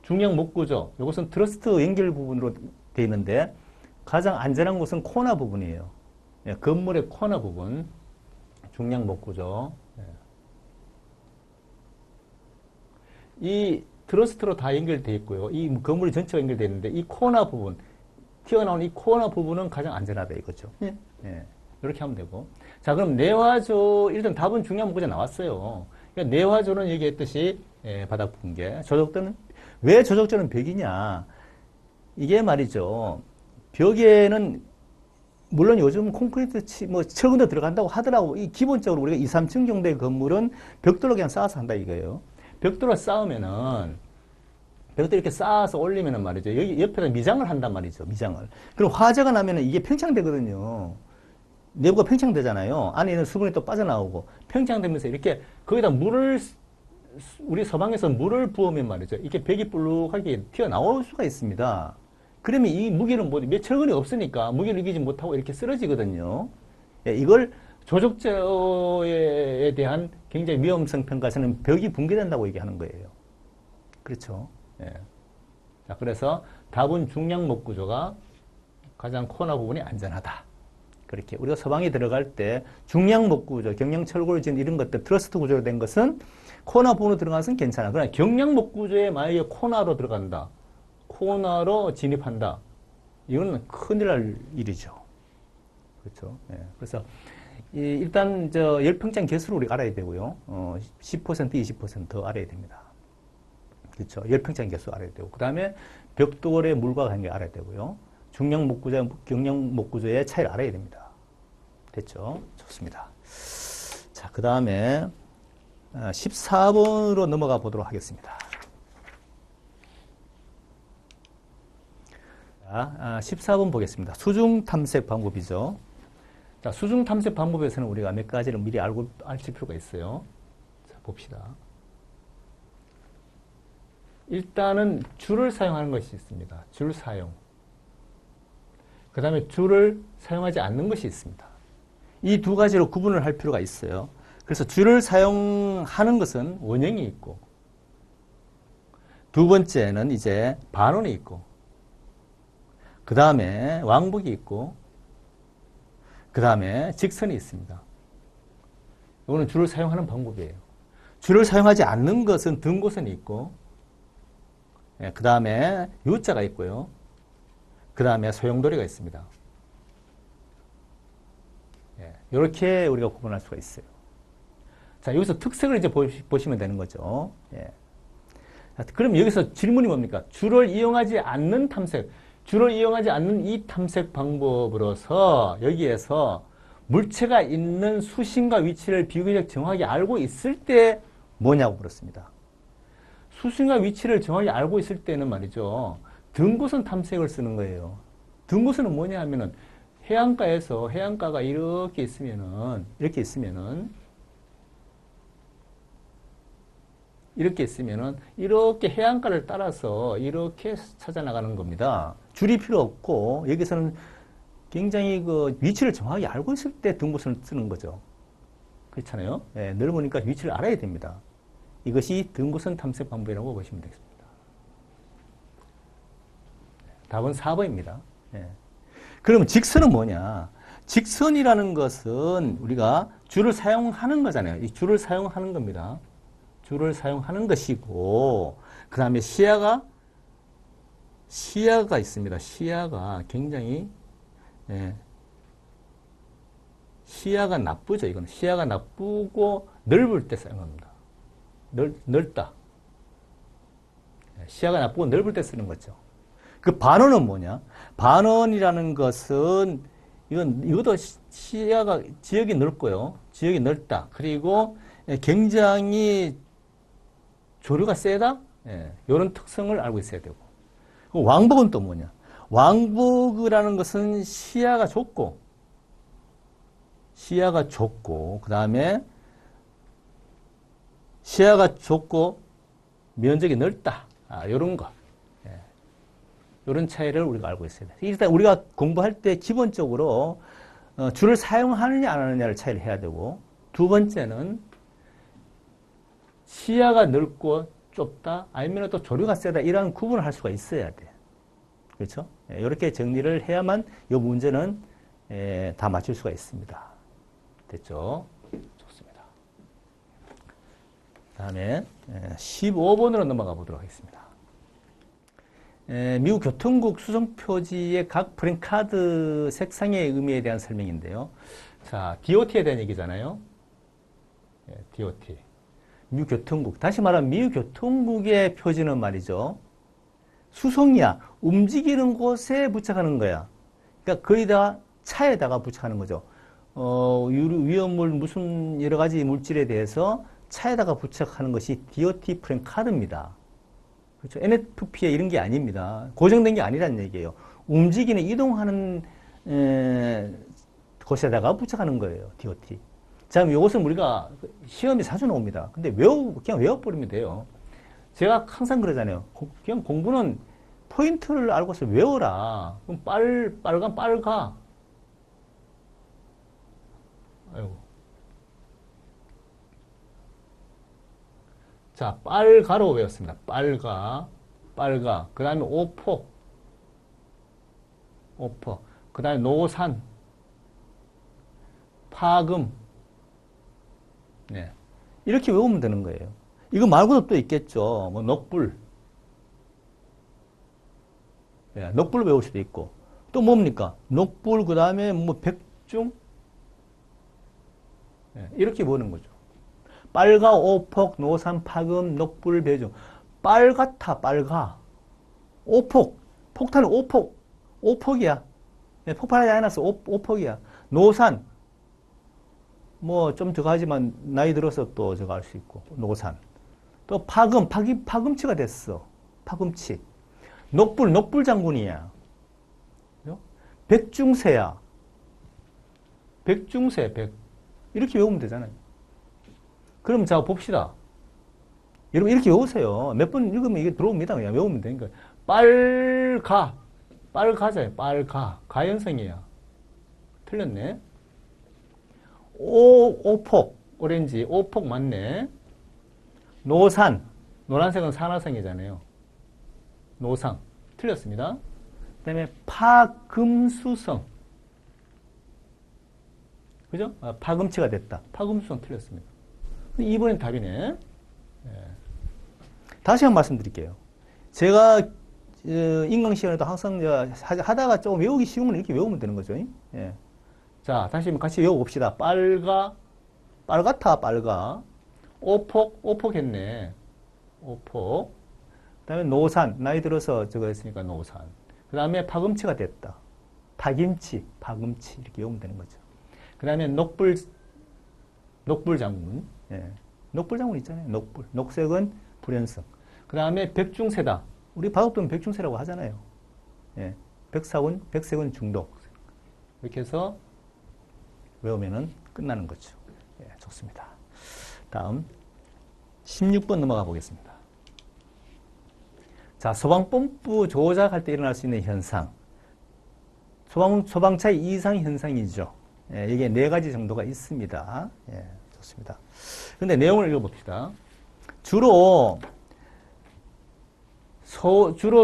중량 목 구조. 이것은 트러스트 연결 부분으로 되어 있는데 가장 안전한 곳은 코너 부분이에요. 예, 건물의 코너 부분. 중량 목 구조. 이 트러스트로 다 연결되어 있고요. 이 건물이 전체가 연결되어 있는데 이 코너 부분, 튀어나온 이 코너 부분은 가장 안전하다 이거죠. 예. 이렇게 하면 되고. 자, 그럼 내화조, 일단 답은 중요한 문제 나왔어요. 그러니까 내화조는 얘기했듯이 바닥 붕괴. 조적도는, 왜 조적조는 벽이냐? 이게 말이죠. 벽에는 물론 요즘 콘크리트 철근도 들어간다고 하더라고. 이 기본적으로 우리가 2, 3층 정도의 건물은 벽돌로 그냥 쌓아서 한다 이거예요. 벽돌로 쌓으면은 벽돌 이렇게 쌓아서 올리면은 말이죠. 여기 옆에다 미장을 한단 말이죠. 미장을. 그럼 화재가 나면은 이게 팽창되거든요. 내부가 팽창되잖아요. 안에 있는 수분이 또 빠져나오고 팽창되면서 이렇게 거기다 우리 서방에서 물을 부으면 말이죠. 이렇게 벽이 볼록하게 튀어나올 수가 있습니다. 그러면 이 무게는 몇 철근이 없으니까 무게를 이기지 못하고 이렇게 쓰러지거든요. 예, 이걸 조족제어에 대한 굉장히 위험성 평가에서는 벽이 붕괴된다고 얘기하는 거예요. 그렇죠. 예. 자, 그래서 답은 중량목 구조가 가장 코너 부분이 안전하다. 그렇게 우리가 서방에 들어갈 때 중량목 구조, 경량철골 진 이런 것들 트러스트 구조로 된 것은 코너 부분으로 들어가는 것은 괜찮아. 그러나 경량목 구조에 만약에 코너로 들어간다. 코너로 진입한다. 이건 큰일 날 일이죠. 그렇죠. 예. 그래서 일단 열평장 개수를 우리가 알아야 되고요. 10%, 20% 알아야 됩니다. 그렇죠. 열평장 개수 알아야 되고 그 다음에 벽돌의 물과 관계 알아야 되고요. 중량목 구조, 경량목 구조의 차이를 알아야 됩니다. 됐죠? 좋습니다. 자, 그 다음에 14번으로 넘어가 보도록 하겠습니다. 자, 14번 보겠습니다. 수중 탐색 방법이죠. 자, 수중 탐색 방법에서는 우리가 몇 가지를 미리 알칠 필요가 있어요. 자, 봅시다. 일단은 줄을 사용하는 것이 있습니다. 줄 사용. 그 다음에 줄을 사용하지 않는 것이 있습니다. 이 두 가지로 구분을 할 필요가 있어요. 그래서 줄을 사용하는 것은 원형이 있고, 두 번째는 이제 반원이 있고, 그 다음에 왕복이 있고, 그 다음에 직선이 있습니다. 이거는 줄을 사용하는 방법이에요. 줄을 사용하지 않는 것은 등고선이 있고, 그 다음에 U자가 있고요. 그 다음에 소용돌이가 있습니다. 이렇게 우리가 구분할 수가 있어요. 자, 여기서 특색을 이제 보시면 되는 거죠. 그럼 여기서 질문이 뭡니까? 줄을 이용하지 않는 탐색. 줄을 이용하지 않는 이 탐색 방법으로서 여기에서 물체가 있는 수심과 위치를 비교적 정확히 알고 있을 때 뭐냐고 물었습니다. 수심과 위치를 정확히 알고 있을 때는 말이죠. 등고선 탐색을 쓰는 거예요. 등고선은 뭐냐 하면은 해안가에서 해안가가 이렇게 있으면은 이렇게 해안가를 따라서 이렇게 찾아 나가는 겁니다. 줄이 필요 없고 여기서는 굉장히 그 위치를 정확히 알고 있을 때 등고선을 쓰는 거죠. 그렇잖아요. 예, 넓으니까 위치를 알아야 됩니다. 이것이 등고선 탐색 방법이라고 보시면 되겠습니다. 답은 4번입니다. 예. 그러면 직선은 뭐냐? 직선이라는 것은 우리가 줄을 사용하는 거잖아요. 이 줄을 사용하는 겁니다. 줄을 사용하는 것이고, 그 다음에 시야가 있습니다. 시야가 굉장히, 시야가 나쁘죠. 이거는 시야가 나쁘고 넓을 때 사용합니다. 넓다. 시야가 나쁘고 넓을 때 쓰는 거죠. 그 반원은 뭐냐? 반원이라는 것은 이것도 지역이 넓고요. 지역이 넓다. 그리고 굉장히 조류가 세다? 이런 특성을 알고 있어야 되고. 왕복은 또 뭐냐? 왕복이라는 것은 시야가 좁고, 그 다음에 시야가 좁고 면적이 넓다. 이런 거. 이런 차이를 우리가 알고 있어야 돼요. 일단 우리가 공부할 때 기본적으로 줄을 사용하느냐 안 하느냐를 차이를 해야 되고, 두 번째는 시야가 넓고 좁다 아니면 또 조류가 세다 이런 구분을 할 수가 있어야 돼. 그렇죠? 이렇게 정리를 해야만 이 문제는 다 맞출 수가 있습니다. 됐죠? 좋습니다. 다음에 15번으로 넘어가 보도록 하겠습니다. 미국 교통국 수송표지의 각 프랭카드 색상의 의미에 대한 설명인데요. 자, DOT에 대한 얘기잖아요. DOT. 미국 교통국. 다시 말하면 미국 교통국의 표지는 말이죠. 수송이야. 움직이는 곳에 부착하는 거야. 그러니까 거의 다 차에다가 부착하는 거죠. 위험물 무슨 여러 가지 물질에 대해서 차에다가 부착하는 것이 DOT 프랭카드입니다. 그렇죠. NFPA 이런 게 아닙니다. 고정된 게 아니라는 얘기예요. 움직이는, 이동하는 곳에다가 부착하는 거예요. DOT. 자, 그럼 이것은 우리가 시험에 자주 나옵니다. 근데 그냥 외워버리면 돼요. 제가 항상 그러잖아요. 그냥 공부는 포인트를 알고서 외워라. 그럼 빨간 빨가. 아이고. 자, 빨가로 외웠습니다. 빨가. 그 다음에 오폭. 그 다음에 노산. 파금. 네. 이렇게 외우면 되는 거예요. 이거 말고도 또 있겠죠. 뭐, 넉불. 네, 넉불 외울 수도 있고. 또 뭡니까? 넉불, 그 다음에 뭐, 백중. 네, 이렇게 외우는 거죠. 빨가, 오폭, 노산, 파금, 넉불, 배중. 빨갛다, 빨가. 오폭. 폭탄은 오폭. 오폭이야. 네, 폭발하지 않았어. 오폭이야. 노산. 뭐, 좀 저거 하지만, 나이 들어서 또 저거 할 수 있고. 노산. 또 파금. 파금치가 됐어. 파금치. 녹불 장군이야. 백중세야. 백중세, 이렇게 외우면 되잖아요. 그럼 자, 봅시다. 여러분, 이렇게 외우세요. 몇 번 읽으면 이게 들어옵니다. 그냥 외우면 되니까. 빨가잖아요. 빨가. 가연성이에요. 틀렸네. 오폭. 오렌지. 오폭 맞네. 노산. 노란색은 산화성이잖아요. 노상. 틀렸습니다. 그 다음에 파금수성. 그죠? 파금치가 됐다. 파금수성 틀렸습니다. 2번은 답이네. 네. 다시 한번 말씀드릴게요. 제가 인강 시간에도 항상 하다가 조금 외우기 쉬우면 이렇게 외우면 되는 거죠. 예. 자, 다시 한번 같이 외워봅시다. 빨갛다, 빨가. 오폭 했네. 오폭. 그 다음에 노산. 나이 들어서 저거 했으니까 노산. 그 다음에 파금치가 됐다. 파김치, 이렇게 외우면 되는 거죠. 그 다음에 녹불 장군. 예. 녹불 장군 있잖아요. 녹색은 불연성. 그 다음에 백중세다. 우리 바둑도는 백중세라고 하잖아요. 예. 백색은 중독. 이렇게 해서 외우면은 끝나는 거죠. 예, 좋습니다. 다음 16번 넘어가 보겠습니다. 자, 소방펌프 조작할 때 일어날 수 있는 현상. 소방차의 이상 현상이죠. 예, 이게 4가지 정도가 있습니다. 예, 좋습니다. 근데 내용을 읽어봅시다. 주로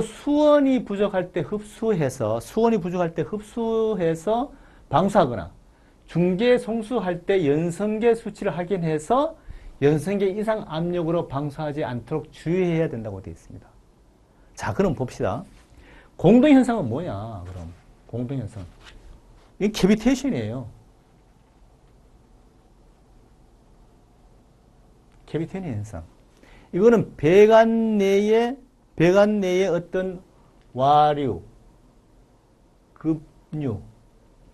수온이 부족할 때 흡수해서 방수하거나 중계 송수할 때 연성계 수치를 확인해서 연성계 이상 압력으로 방수하지 않도록 주의해야 된다고 되어 있습니다. 자, 그럼 봅시다. 공동현상은 뭐냐, 그럼. 공동현상. 이게 캐비테이션이에요. 캐비테이션 현상. 이거는 배관 내에 어떤 와류, 급류,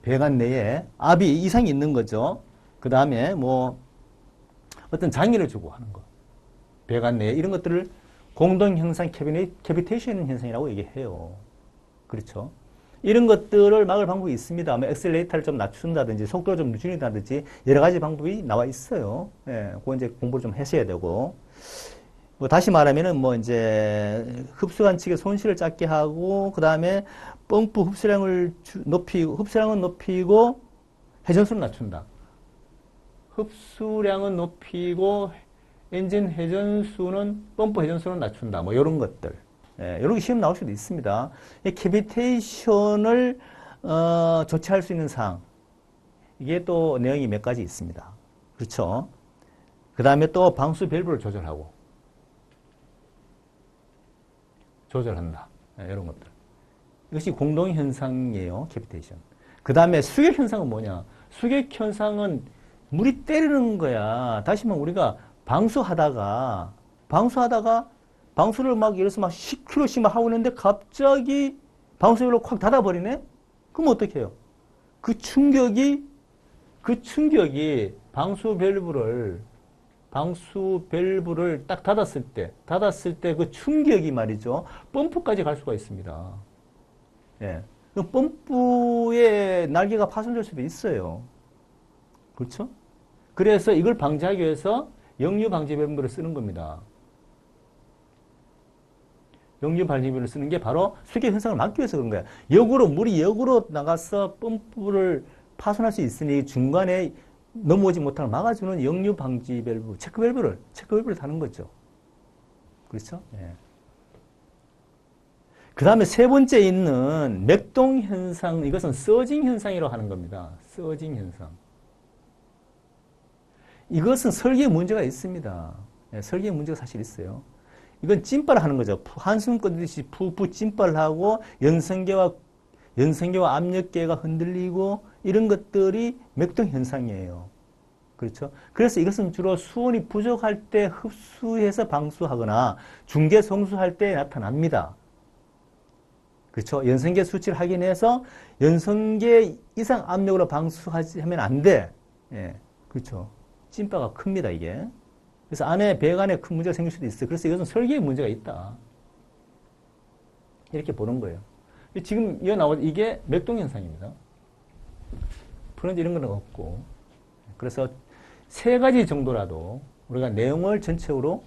배관 내에 압이 이상이 있는 거죠. 그 다음에 뭐 어떤 장애를 주고 하는 거. 배관 내에 이런 것들을 공동현상 캐비테이션 현상이라고 얘기해요. 그렇죠. 이런 것들을 막을 방법이 있습니다. 엑셀레이터를 좀 낮춘다든지 속도를 좀 줄인다든지 여러 가지 방법이 나와 있어요. 예, 그거 이제 공부를 좀 하셔야 되고. 뭐 다시 말하면은 뭐 이제 흡수관 측의 손실을 작게 하고 그다음에 펌프 흡수량은 높이고 회전수는 낮춘다. 흡수량은 높이고 엔진 회전수는 펌프 회전수는 낮춘다. 뭐 이런 것들. 예, 이런 게 시험 나올 수도 있습니다. 이 캐비테이션을 조치할 수 있는 사항. 이게 또 내용이 몇 가지 있습니다. 그렇죠? 그 다음에 또 방수 밸브를 조절한다. 예, 이런 것들. 이것이 공동현상이에요. 캐비테이션. 그 다음에 수격현상은 뭐냐? 수격현상은 물이 때리는 거야. 다시 말하면 우리가 방수하다가 방수를 막 예를 들어서 막 10km씩 막 하고 있는데 갑자기 방수열로 콱 닫아버리네? 그럼 어떻게 해요? 그 충격이 방수 밸브를 딱 닫았을 때 그 충격이 말이죠. 펌프까지 갈 수가 있습니다. 예. 펌프의 날개가 파손될 수도 있어요. 그렇죠? 그래서 이걸 방지하기 위해서 역류 방지 밸브를 쓰는 겁니다. 역류 방지비를 쓰는 게 바로 수계 현상을 막기 위해서 그런 거야. 물이 역으로 나가서 펌프를 파손할 수 있으니 중간에 넘어오지 못하게 막아주는 역류 방지 밸브, 체크 밸브를 다는 거죠. 그렇죠? 예. 그 다음에 세 번째 있는 맥동 현상, 이것은 서징 현상이라고 하는 겁니다. 서징 현상. 이것은 설계에 문제가 있습니다. 예, 설계에 문제가 사실 있어요. 이건 찐빨을 하는 거죠. 한숨 끊듯이 푹푹 찐빨을 하고 연성계와 압력계가 흔들리고 이런 것들이 맥동 현상이에요. 그렇죠? 그래서 이것은 주로 수온이 부족할 때 흡수해서 방수하거나 중계 성수할 때 나타납니다. 그렇죠? 연성계 수치를 확인해서 연성계 이상 압력으로 방수하면 안 돼. 예, 그렇죠? 찐바가 큽니다, 이게. 그래서 배 안에 큰 문제가 생길 수도 있어요. 그래서 이것은 설계에 문제가 있다. 이렇게 보는 거예요. 지금 이게 맥동 현상입니다. 프런지 이런 건 없고. 그래서 세 가지 정도라도 우리가 내용을 전체적으로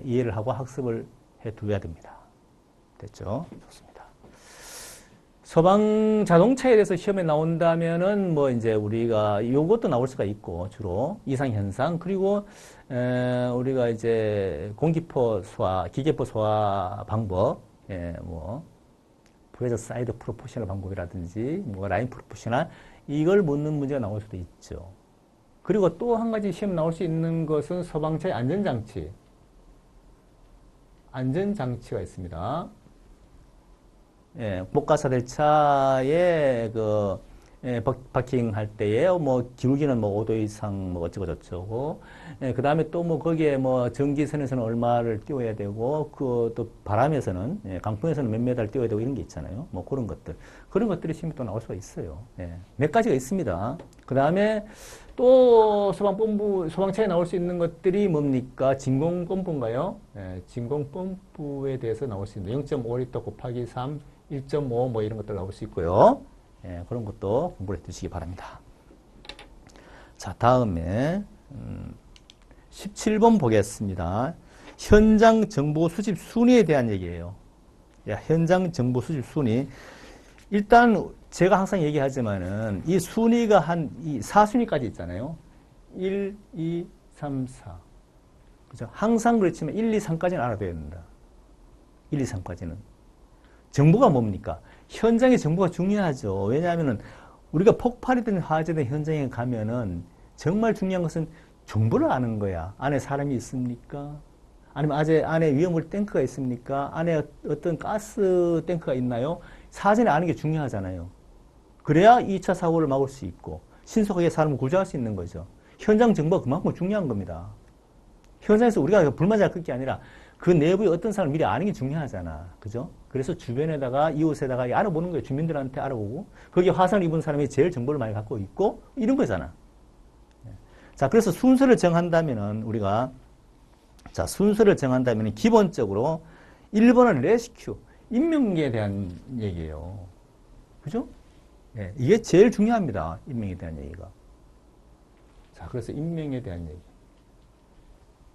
이해를 하고 학습을 해 두어야 됩니다. 됐죠? 좋습니다. 소방 자동차에 대해서 시험에 나온다면은 뭐 이제 우리가 요것도 나올 수가 있고 주로 이상 현상 그리고 우리가 이제 공기포 소화, 기계포 소화 방법, 뭐 프레저 사이드 프로포셔널 방법이라든지 뭐 라인 프로포셔널 이걸 묻는 문제가 나올 수도 있죠. 그리고 또 한 가지 시험 나올 수 있는 것은 소방차의 안전장치가 있습니다. 복가사들차에 파킹할 때에 뭐 기울기는 뭐 5도 이상 뭐 어쩌고 저쩌고 그 다음에 또 뭐 거기에 뭐 전기선에서는 얼마를 띄워야 되고 그 또 바람에서는 강풍에서는 몇 메다를 띄워야 되고 이런 게 있잖아요. 뭐 그런 것들이 시험에 또 나올 수가 있어요. 몇 가지가 있습니다. 그 다음에 또 소방차에 나올 수 있는 것들이 뭡니까? 진공펌프인가요? 진공펌프에 대해서 나올 수 있는 0.5리터 곱하기 3, 1.5 뭐 이런 것들 나올 수 있고요. 그런 것도 공부를 해 두시기 바랍니다. 자, 다음에 17번 보겠습니다. 현장 정보 수집 순위에 대한 얘기예요. 현장 정보 수집 순위. 일단 제가 항상 얘기하지만은 이 순위가 이 4순위까지 있잖아요. 1, 2, 3, 4. 그죠? 항상 그렇지만 1, 2, 3까지는 알아둬야 된다. 1, 2, 3까지는. 정보가 뭡니까? 현장의 정보가 중요하죠. 왜냐하면은 우리가 폭발이든 화재든 현장에 가면은 정말 중요한 것은 정보를 아는 거야. 안에 사람이 있습니까? 아니면 안에 위험물 탱크가 있습니까? 안에 어떤 가스 탱크가 있나요? 사전에 아는 게 중요하잖아요. 그래야 2차 사고를 막을 수 있고 신속하게 사람을 구조할 수 있는 거죠. 현장 정보가 그만큼 중요한 겁니다. 현장에서 우리가 불만자를 끌 게 아니라 그 내부에 어떤 사람을 미리 아는 게 중요하잖아. 그죠? 그래서 주변에다가 이웃에다가 알아보는 거예요. 주민들한테 알아보고 거기에 화상을 입은 사람이 제일 정보를 많이 갖고 있고 이런 거잖아. 자, 그래서 순서를 정한다면은 기본적으로 1번은 레스큐, 인명에 대한 얘기예요. 그죠? 이게 제일 중요합니다. 인명에 대한 얘기가. 자, 그래서 인명에 대한 얘기.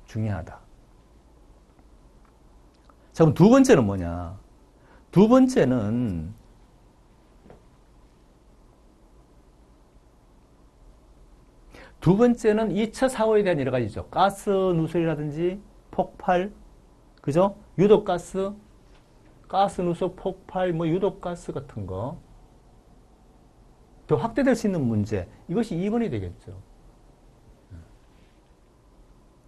중요하다. 자, 그럼 두 번째는 뭐냐? 두 번째는 두 번째는 2차 사고에 대한 여러 가지죠. 가스 누설이라든지 폭발, 그죠? 유독가스, 가스 누설, 폭발, 뭐 유독가스 같은 거. 더 확대될 수 있는 문제. 이것이 2번이 되겠죠.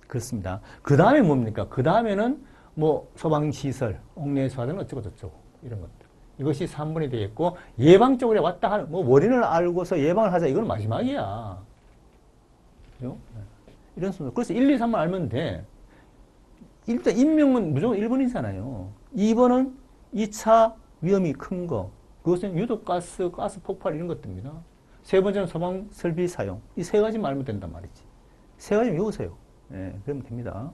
그렇습니다. 그 다음에 뭡니까? 그 다음에는 뭐 소방시설, 옥내수화는 어쩌고 저쩌고 이런 것들. 이것이 3번이 되겠고 예방적으로 왔다 하는 뭐 원인을 알고서 예방을 하자. 이건 마지막이야. 그죠? 이런 순서. 그래서 1, 2, 3만 알면 돼. 일단 인명은 무조건 1번이잖아요. 2번은 2차 위험이 큰 거. 그것은 유독가스, 가스 폭발 이런 것들입니다. 세 번째는 소방 설비 사용. 이 세 가지만 알면 된단 말이지. 세 가지 외우세요. 그러면 됩니다.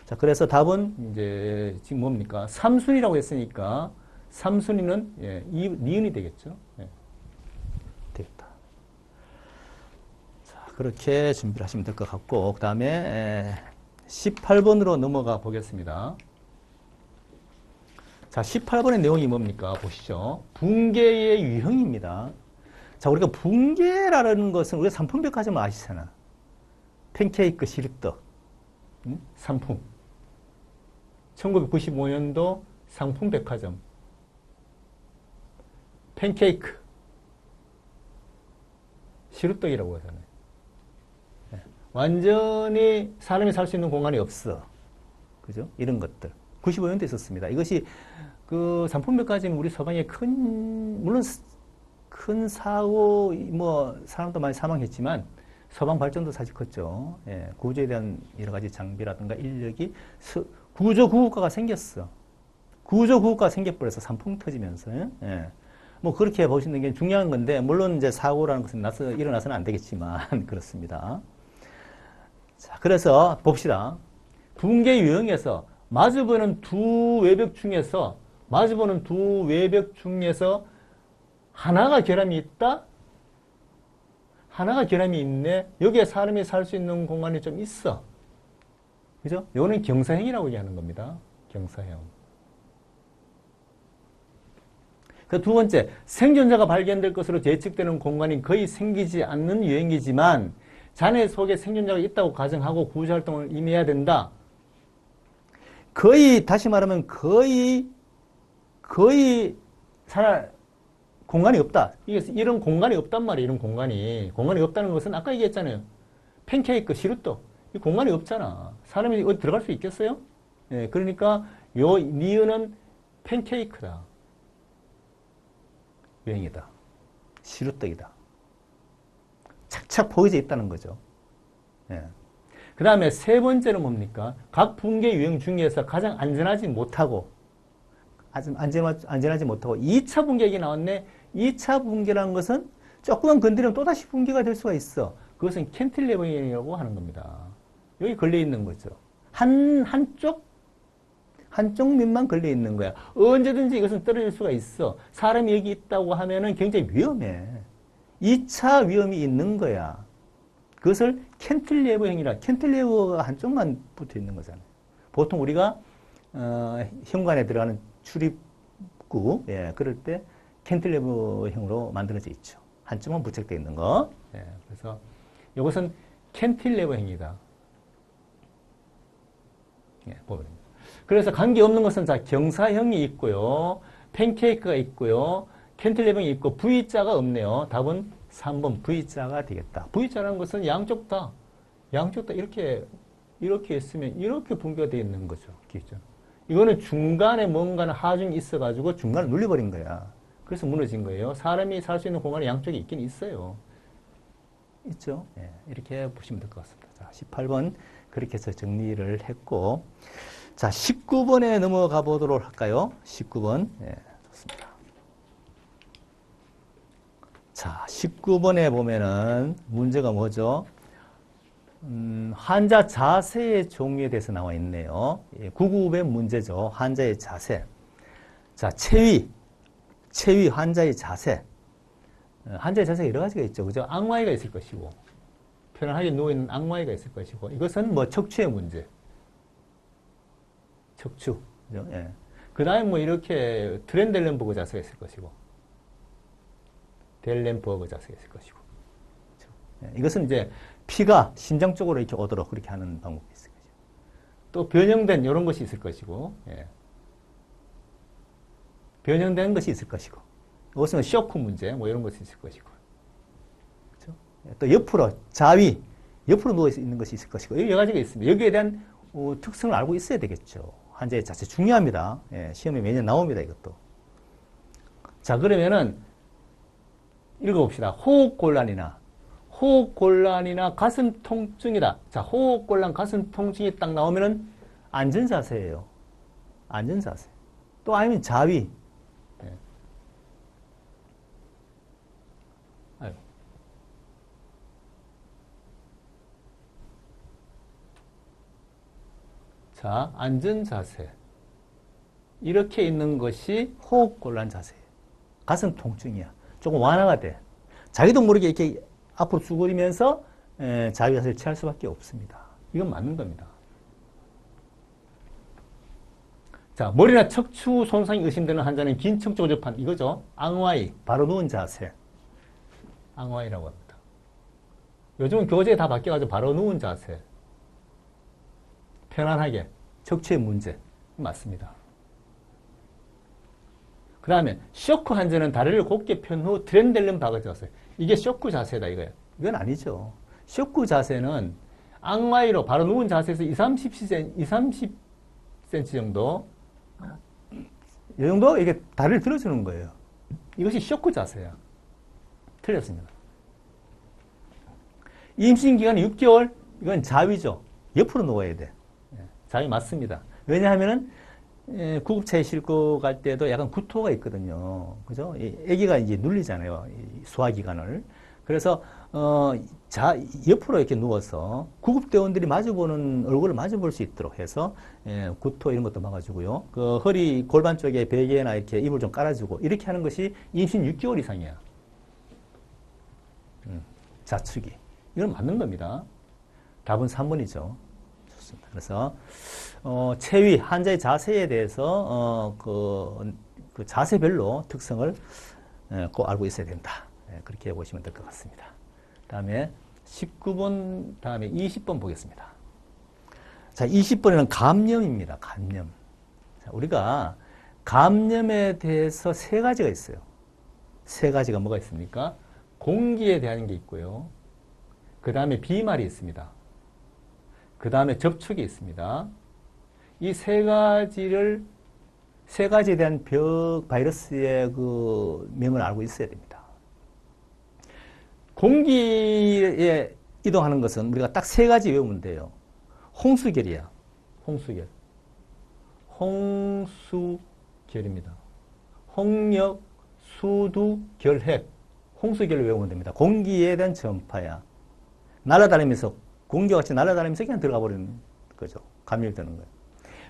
자, 그래서 답은 이제 지금 뭡니까? 3순위라고 했으니까 3순위는 니은이 되겠죠. 되겠다. 자, 그렇게 준비를 하시면 될 것 같고, 그 다음에 18번으로 넘어가 보겠습니다. 자, 18번의 내용이 뭡니까? 보시죠. 붕괴의 유형입니다. 자, 우리가 붕괴라는 것은 우리가 삼풍백화점 아시잖아. 팬케이크, 시루떡, 삼풍. 1995년도 상품백화점. 팬케이크, 시루떡이라고 하잖아요. 완전히 사람이 살 수 있는 공간이 없어. 그죠? 이런 것들. 95년도에 있었습니다. 이것이 그 상품백화점이 우리 서방에 물론 큰 사고, 사람도 많이 사망했지만 서방 발전도 사실 컸죠. 예, 구조에 대한 여러 가지 장비라든가 인력이 구조구국가가 생겼어. 구조구국가가 생겨버려서 산풍 터지면서. 예. 뭐 그렇게 보시는 게 중요한 건데 물론 이제 사고라는 것은 일어나서는 안 되겠지만 그렇습니다. 자, 그래서 봅시다. 붕괴 유형에서 마주보는 두 외벽 중에서 하나가 결함이 있다? 하나가 결함이 있네. 여기에 사람이 살 수 있는 공간이 좀 있어. 그죠? 이거는 경사형이라고 얘기하는 겁니다. 경사형. 그 두 번째, 생존자가 발견될 것으로 예측되는 공간이 거의 생기지 않는 유형이지만 잔해 속에 생존자가 있다고 가정하고 구조활동을 임해야 된다. 다시 말하면 거의 공간이 없다. 이런 공간이 없단 말이에요. 이런 공간이 없다는 것은 아까 얘기했잖아요. 팬케이크, 시루떡. 이 공간이 없잖아. 사람이 어디 들어갈 수 있겠어요? 예, 그러니까 니은은 팬케이크다. 유형이다. 시루떡이다. 착착 포개져 있다는 거죠. 예. 그 다음에 세 번째는 뭡니까? 각 붕괴 유형 중에서 가장 안전하지 못하고 2차 붕괴 얘기 나왔네. 2차 붕괴라는 것은 조금만 건드리면 또다시 붕괴가 될 수가 있어. 그것은 캔틸레버링이라고 하는 겁니다. 여기 걸려있는 거죠. 한쪽 면만 걸려있는 거야. 언제든지 이것은 떨어질 수가 있어. 사람이 여기 있다고 하면은 굉장히 위험해. 2차 위험이 있는 거야. 그것을 캔틸레버형이라, 캔틸레버가 한쪽만 붙어 있는 거잖아요. 보통 우리가 현관에 들어가는 출입구, 예, 그럴 때 캔틸레버형으로 만들어져 있죠. 한쪽만 부착되어 있는 거. 예, 그래서 이것은 캔틸레버형이다. 예, 보면 됩니다. 그래서 관계없는 것은 자, 경사형이 있고요. 팬케이크가 있고요. 캔틸레버형이 있고 V자가 없네요. 답은 3번 V자가 되겠다. V자라는 것은 양쪽 다 이렇게 있으면 이렇게 붕괴가 되어 있는 거죠. 기죠. 이거는 중간에 뭔가는 하중이 있어가지고 중간을 눌려버린 거야. 그래서 무너진 거예요. 사람이 살 수 있는 공간이 양쪽에 있긴 있어요. 있죠? 예, 이렇게 보시면 될 것 같습니다. 자, 18번 그렇게 해서 정리를 했고, 자, 19번에 넘어가 보도록 할까요? 19번. 예, 좋습니다. 자, 19번에 보면은 문제가 뭐죠? 환자 자세의 종류에 대해서 나와 있네요. 9급의 문제죠. 환자의 자세. 자, 체위, 환자의 자세. 환자의 자세가 여러 가지가 있죠. 그죠? 앙마이가 있을 것이고, 편안하게 누워있는 앙마이가 있을 것이고, 이것은 뭐 척추의 문제. 척추. 그죠? 예. 그 다음에 뭐 이렇게 트렌델렌버그 자세가 있을 것이고, 델렌버그 자세가 있을 것이고. 그렇죠? 예. 이것은 이제 피가 심장 쪽으로 이렇게 오도록 그렇게 하는 방법이 있을 것이고, 또 변형된 이런 것이 있을 것이고, 예. 변형된 것이 있을 것이고, 이것은 쇼크 문제, 뭐 이런 것이 있을 것이고, 그렇죠? 또 옆으로, 자위, 옆으로 누워 있는 것이 있을 것이고, 여러 가지가 있습니다. 여기에 대한 특성을 알고 있어야 되겠죠. 환자의 자세 중요합니다. 예, 시험에 매년 나옵니다, 이것도. 자, 그러면은, 읽어봅시다. 호흡곤란이나 가슴 통증이다. 자, 호흡곤란, 가슴 통증이 딱 나오면은 안전자세예요. 안전자세. 또 아니면 자위. 예. 아유. 자, 안전자세. 이렇게 있는 것이 호흡곤란 자세예요. 가슴 통증이야. 조금 완화가 돼. 자기도 모르게 이렇게 앞으로 쭈그리면서 자위 자세를 취할 수밖에 없습니다. 이건 맞는 겁니다. 자, 머리나 척추 손상이 의심되는 환자는 긴 척추 접한 이거죠. 앙와이, 바로 누운 자세. 앙와이라고 합니다. 요즘은 교재 다 바뀌어가지고 바로 누운 자세. 편안하게. 척추의 문제. 맞습니다. 그 다음에 쇼크 환자는 다리를 곧게 편 후 트렌델름 박을 자세. 이게 쇼크 자세다 이거예요. 이건 아니죠. 쇼크 자세는 앙와이로 바로 누운 자세에서 30cm 정도 이 정도 이게 다리를 들어주는 거예요. 이것이 쇼크 자세야. 틀렸습니다. 임신 기간이 6개월 이건 자위죠. 옆으로 누워야 돼. 자위 맞습니다. 왜냐하면은 구급차에 싣고 갈 때도 약간 구토가 있거든요. 그죠? 아기가 이제 눌리잖아요. 소화기관을. 그래서 옆으로 이렇게 누워서 구급대원들이 마주보는 얼굴을 마주볼 수 있도록 해서 구토 이런 것도 막아주고요. 그 허리 골반 쪽에 베개나 이렇게 이불 좀 깔아주고 이렇게 하는 것이 임신 6개월 이상이야. 자축이 이건 맞는 겁니다. 답은 3번이죠. 좋습니다. 그래서 체위 환자의 자세에 대해서 그 자세별로 특성을 꼭 알고 있어야 된다. 그렇게 보시면 될 것 같습니다. 다음에 19번, 다음에 20번 보겠습니다. 자, 20번에는 감염입니다. 감염. 자, 우리가 감염에 대해서 세 가지가 있어요. 세 가지가 뭐가 있습니까? 공기에 대한 게 있고요. 그 다음에 비말이 있습니다. 그 다음에 접촉이 있습니다. 이 세 가지에 대한 바이러스의 그 명을 알고 있어야 됩니다. 공기에 이동하는 것은 우리가 딱 세 가지 외우면 돼요. 홍수결이야. 홍수결. 홍수결입니다. 홍역, 수두, 결핵. 홍수결을 외우면 됩니다. 공기에 대한 전파야. 날아다니면서, 공기와 같이 날아다니면서 그냥 들어가 버리는 거죠. 감염되는 거예요.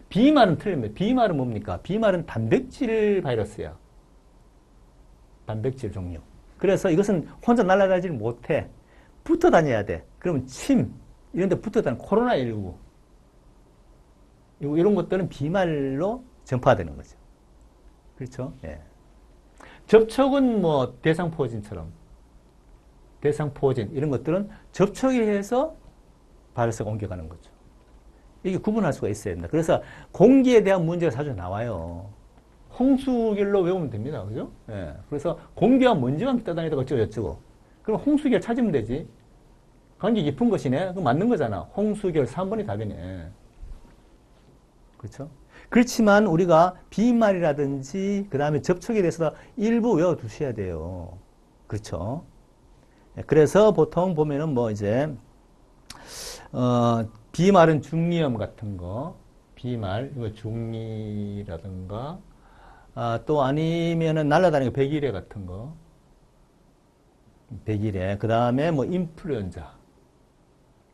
비말은 틀립니다. 비말은 뭡니까? 비말은 단백질 바이러스야. 단백질 종류. 그래서 이것은 혼자 날아다니지 못해. 붙어 다녀야 돼. 그러면 침, 이런 데 붙어 다니는 코로나19. 이런 것들은 비말로 전파되는 거죠. 그렇죠? 예. 접촉은 뭐 대상포진처럼. 대상포진, 이런 것들은 접촉에 의해서 바이러스가 옮겨가는 거죠. 이게 구분할 수가 있어야 된다. 그래서 공기에 대한 문제가 자주 나와요. 홍수결로 외우면 됩니다. 그죠? 예. 그래서 공기와 먼지만 떠다니다가 어쩌고저쩌고. 그럼 홍수결 찾으면 되지. 관계 깊은 것이네. 그럼 맞는 거잖아. 홍수결 3번이 답이네. 그렇죠? 그렇지만 우리가 비말이라든지 그 다음에 접촉에 대해서 일부 외워두셔야 돼요. 그렇죠? 그래서 보통 보면은 뭐 이제 비말은 중이염 같은 거, 비말 이거 중이라든가 또 아니면은 날아다니는 백일해 같은 거, 백일해. 그 다음에 뭐 인플루엔자,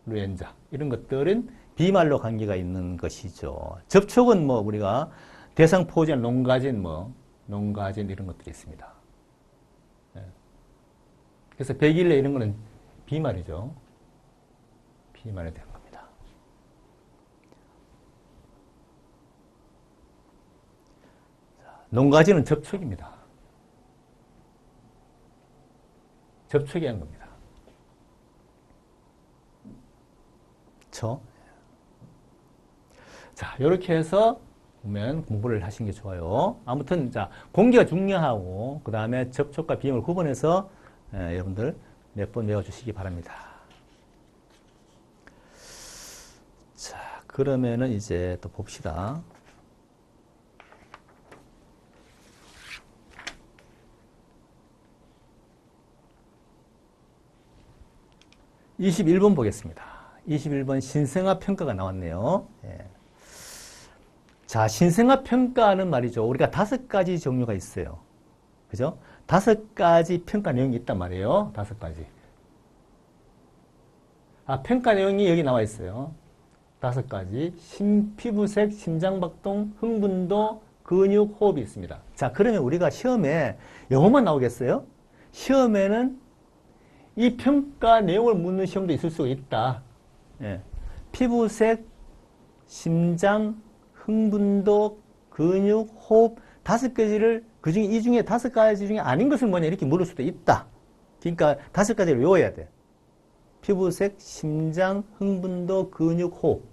루엔자 이런 것들은 비말로 관계가 있는 것이죠. 접촉은 뭐 우리가 대상포진, 농가진 농가진 이런 것들이 있습니다. 그래서 백일래 이런 거는 비말이죠. 비말에 대한 겁니다. 농가진은 접촉입니다. 접촉이 한 겁니다. 그렇죠? 자, 이렇게 해서 보면 공부를 하시는 게 좋아요. 아무튼 자, 공기가 중요하고 그 다음에 접촉과 비염을 구분해서 여러분들 몇 번 외워주시기 바랍니다. 자, 그러면은 이제 또 봅시다. (21번) 보겠습니다. 21번 신생아 평가가 나왔네요. 예. 자, 신생아 평가는 말이죠. 우리가 5가지 종류가 있어요. 그죠? 5가지 평가 내용이 있단 말이에요. 5가지. 평가 내용이 여기 나와 있어요. 5가지. 피부색, 심장박동, 흥분도, 근육, 호흡이 있습니다. 자, 그러면 우리가 시험에 영어만 나오겠어요? 시험에는 이 평가 내용을 묻는 시험도 있을 수가 있다. 예. 피부색, 심장, 흥분도, 근육, 호흡 5가지를 그중에 이 중에 5가지 중에 아닌 것은 뭐냐 이렇게 물을 수도 있다. 그러니까 5가지를 외워야 돼. 피부색, 심장, 흥분도, 근육, 호흡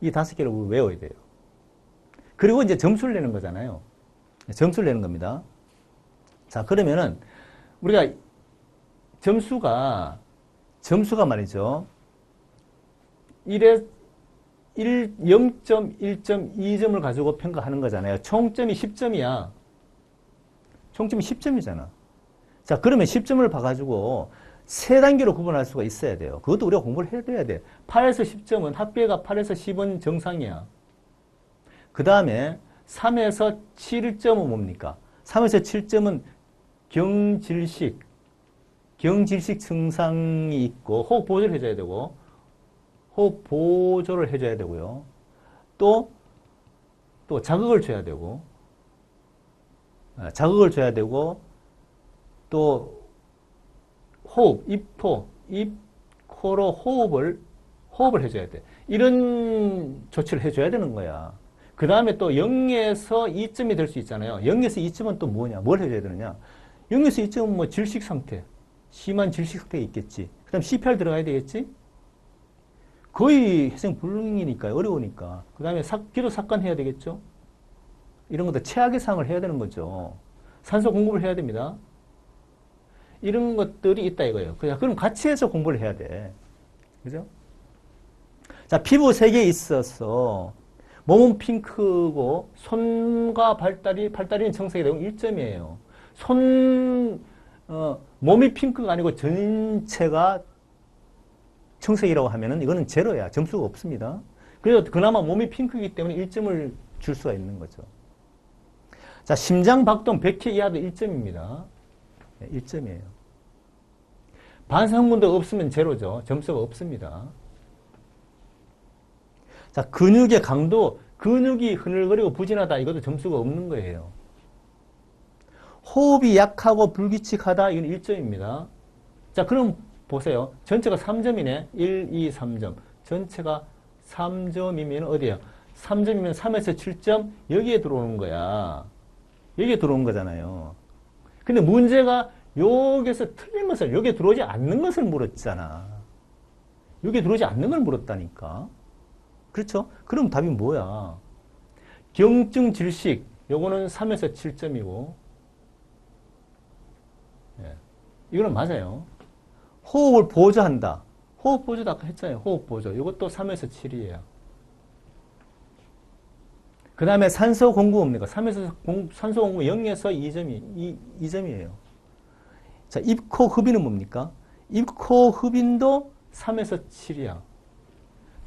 이 5개를 외워야 돼요. 그리고 이제 점수를 내는 거잖아요. 점수를 내는 겁니다. 자, 그러면은 우리가 점수가 말이죠. 0.1.2점을 가지고 평가하는 거잖아요. 총점이 10점이야. 총점이 10점이잖아. 자, 그러면 10점을 봐가지고 세 단계로 구분할 수가 있어야 돼요. 그것도 우리가 공부를 해둬야 돼. 8에서 10점은 합계가 8에서 10은 정상이야. 그 다음에 3에서 7점은 뭡니까? 3에서 7점은 경질식 증상이 있고 호흡 보조를 해줘야 되고 호흡 보조를 해줘야 되고요. 또 자극을 줘야 되고 또 호흡, 입, 코로 호흡을 해줘야 돼. 이런 조치를 해줘야 되는 거야. 그 다음에 또 0에서 2점이 될 수 있잖아요. 0에서 2점은 또 뭐냐? 뭘 해줘야 되느냐? 0에서 2점은 뭐 질식 상태, 심한 질식 상태가 있겠지. 그 다음 CPR 들어가야 되겠지? 거의 회생불능이니까, 어려우니까. 그 다음에 기도 삭관해야 되겠죠? 이런 것도 최악의 상황을 해야 되는 거죠. 산소 공급을 해야 됩니다. 이런 것들이 있다 이거예요. 그럼 같이 해서 공부를 해야 돼. 그죠? 자, 피부색에 있어서 몸은 핑크고 손과 팔다리는 청색이 되고 1점이에요. 몸이 핑크가 아니고 전체가 청색이라고 하면은 이거는 제로야. 점수가 없습니다. 그래서 그나마 몸이 핑크이기 때문에 1점을 줄 수가 있는 거죠. 자, 심장 박동 100회 이하도 1점입니다. 1점이에요. 반사흥분도 없으면 제로죠. 점수가 없습니다. 자, 근육의 강도, 근육이 흐늘거리고 부진하다. 이것도 점수가 없는 거예요. 호흡이 약하고 불규칙하다. 이건 1점입니다. 자, 그럼 보세요. 전체가 3점이네. 1, 2, 3점. 전체가 3점이면 어디예요? 3점이면 3에서 7점 여기에 들어오는 거야. 여기에 들어오는 거잖아요. 근데 문제가 여기서 틀린 것을, 여기에 들어오지 않는 것을 물었잖아. 여기에 들어오지 않는 걸 물었다니까. 그렇죠? 그럼 답이 뭐야? 경증 질식, 요거는 3에서 7점이고, 예. 이거는 맞아요. 호흡을 보조한다. 호흡 보조도 아까 했잖아요. 호흡 보조. 이것도 3에서 7이에요. 그 다음에 산소 공급 뭡니까? 산소 공급 0에서 2점이에요. 자, 입, 코, 흡인은 뭡니까? 입, 코, 흡인도 3에서 7이야.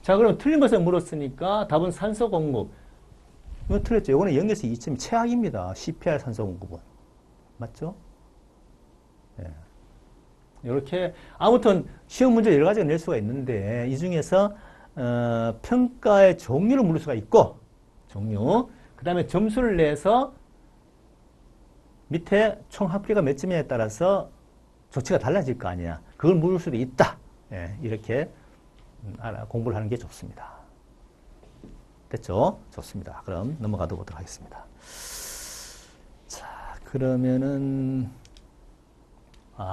자, 그럼 틀린 것을 물었으니까 답은 산소 공급. 이거 틀렸죠? 이거는 0에서 2점이 최악입니다. CPR 산소 공급은. 맞죠? 예. 이렇게 아무튼 시험 문제 여러 가지가 낼 수가 있는데 이 중에서 평가의 종류를 물을 수가 있고 종류 그 다음에 점수를 내서 밑에 총 합계가 몇 점이냐에 따라서 조치가 달라질 거 아니야. 그걸 물을 수도 있다. 예, 이렇게 공부를 하는 게 좋습니다. 됐죠? 좋습니다. 그럼 넘어가 보도록 하겠습니다. 자, 그러면은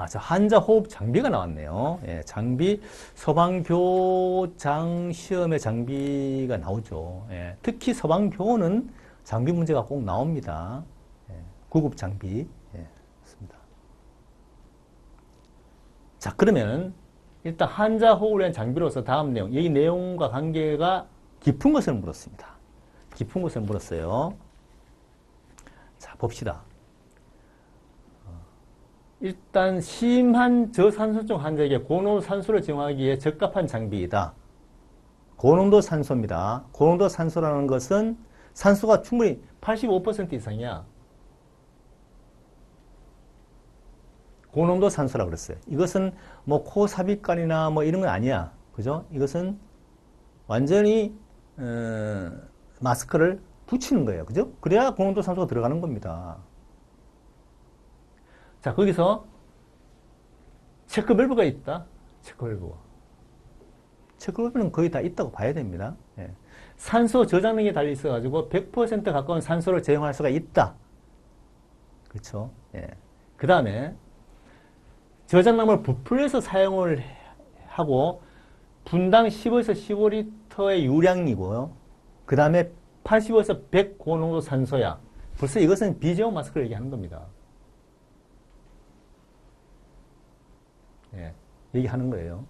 자, 환자 호흡 장비가 나왔네요. 예, 장비, 소방교장 시험에 장비가 나오죠. 예, 특히 소방교는 장비 문제가 꼭 나옵니다. 예, 구급 장비. 예, 좋습니다. 자, 그러면 일단 환자 호흡을 위한 장비로서 다음 내용, 이 내용과 관계가 깊은 것을 물었습니다. 깊은 것을 물었어요. 자, 봅시다. 일단 심한 저산소증 환자에게 고농도 산소를 제공하기 위해 적합한 장비이다. 고농도 산소입니다. 고농도 산소라는 것은 산소가 충분히 85% 이상이야. 고농도 산소라고 그랬어요. 이것은 뭐 코 삽입관이나 뭐 이런 건 아니야. 그죠? 이것은 완전히 마스크를 붙이는 거예요. 그죠? 그래야 고농도 산소가 들어가는 겁니다. 자, 거기서 체크 밸브가 있다. 체크 밸브가. 체크 밸브는 거의 다 있다고 봐야 됩니다. 예. 산소 저장력이 달려 있어가지고 100% 가까운 산소를 제공할 수가 있다. 그렇죠? 예. 그 다음에 저장량을 부풀려서 사용을 하고 분당 10에서 15리터의 유량이고요. 그 다음에 85에서 100 고농도 산소야. 벌써 이것은 비제형 마스크를 얘기하는 겁니다. 예, 얘기하는 거예요.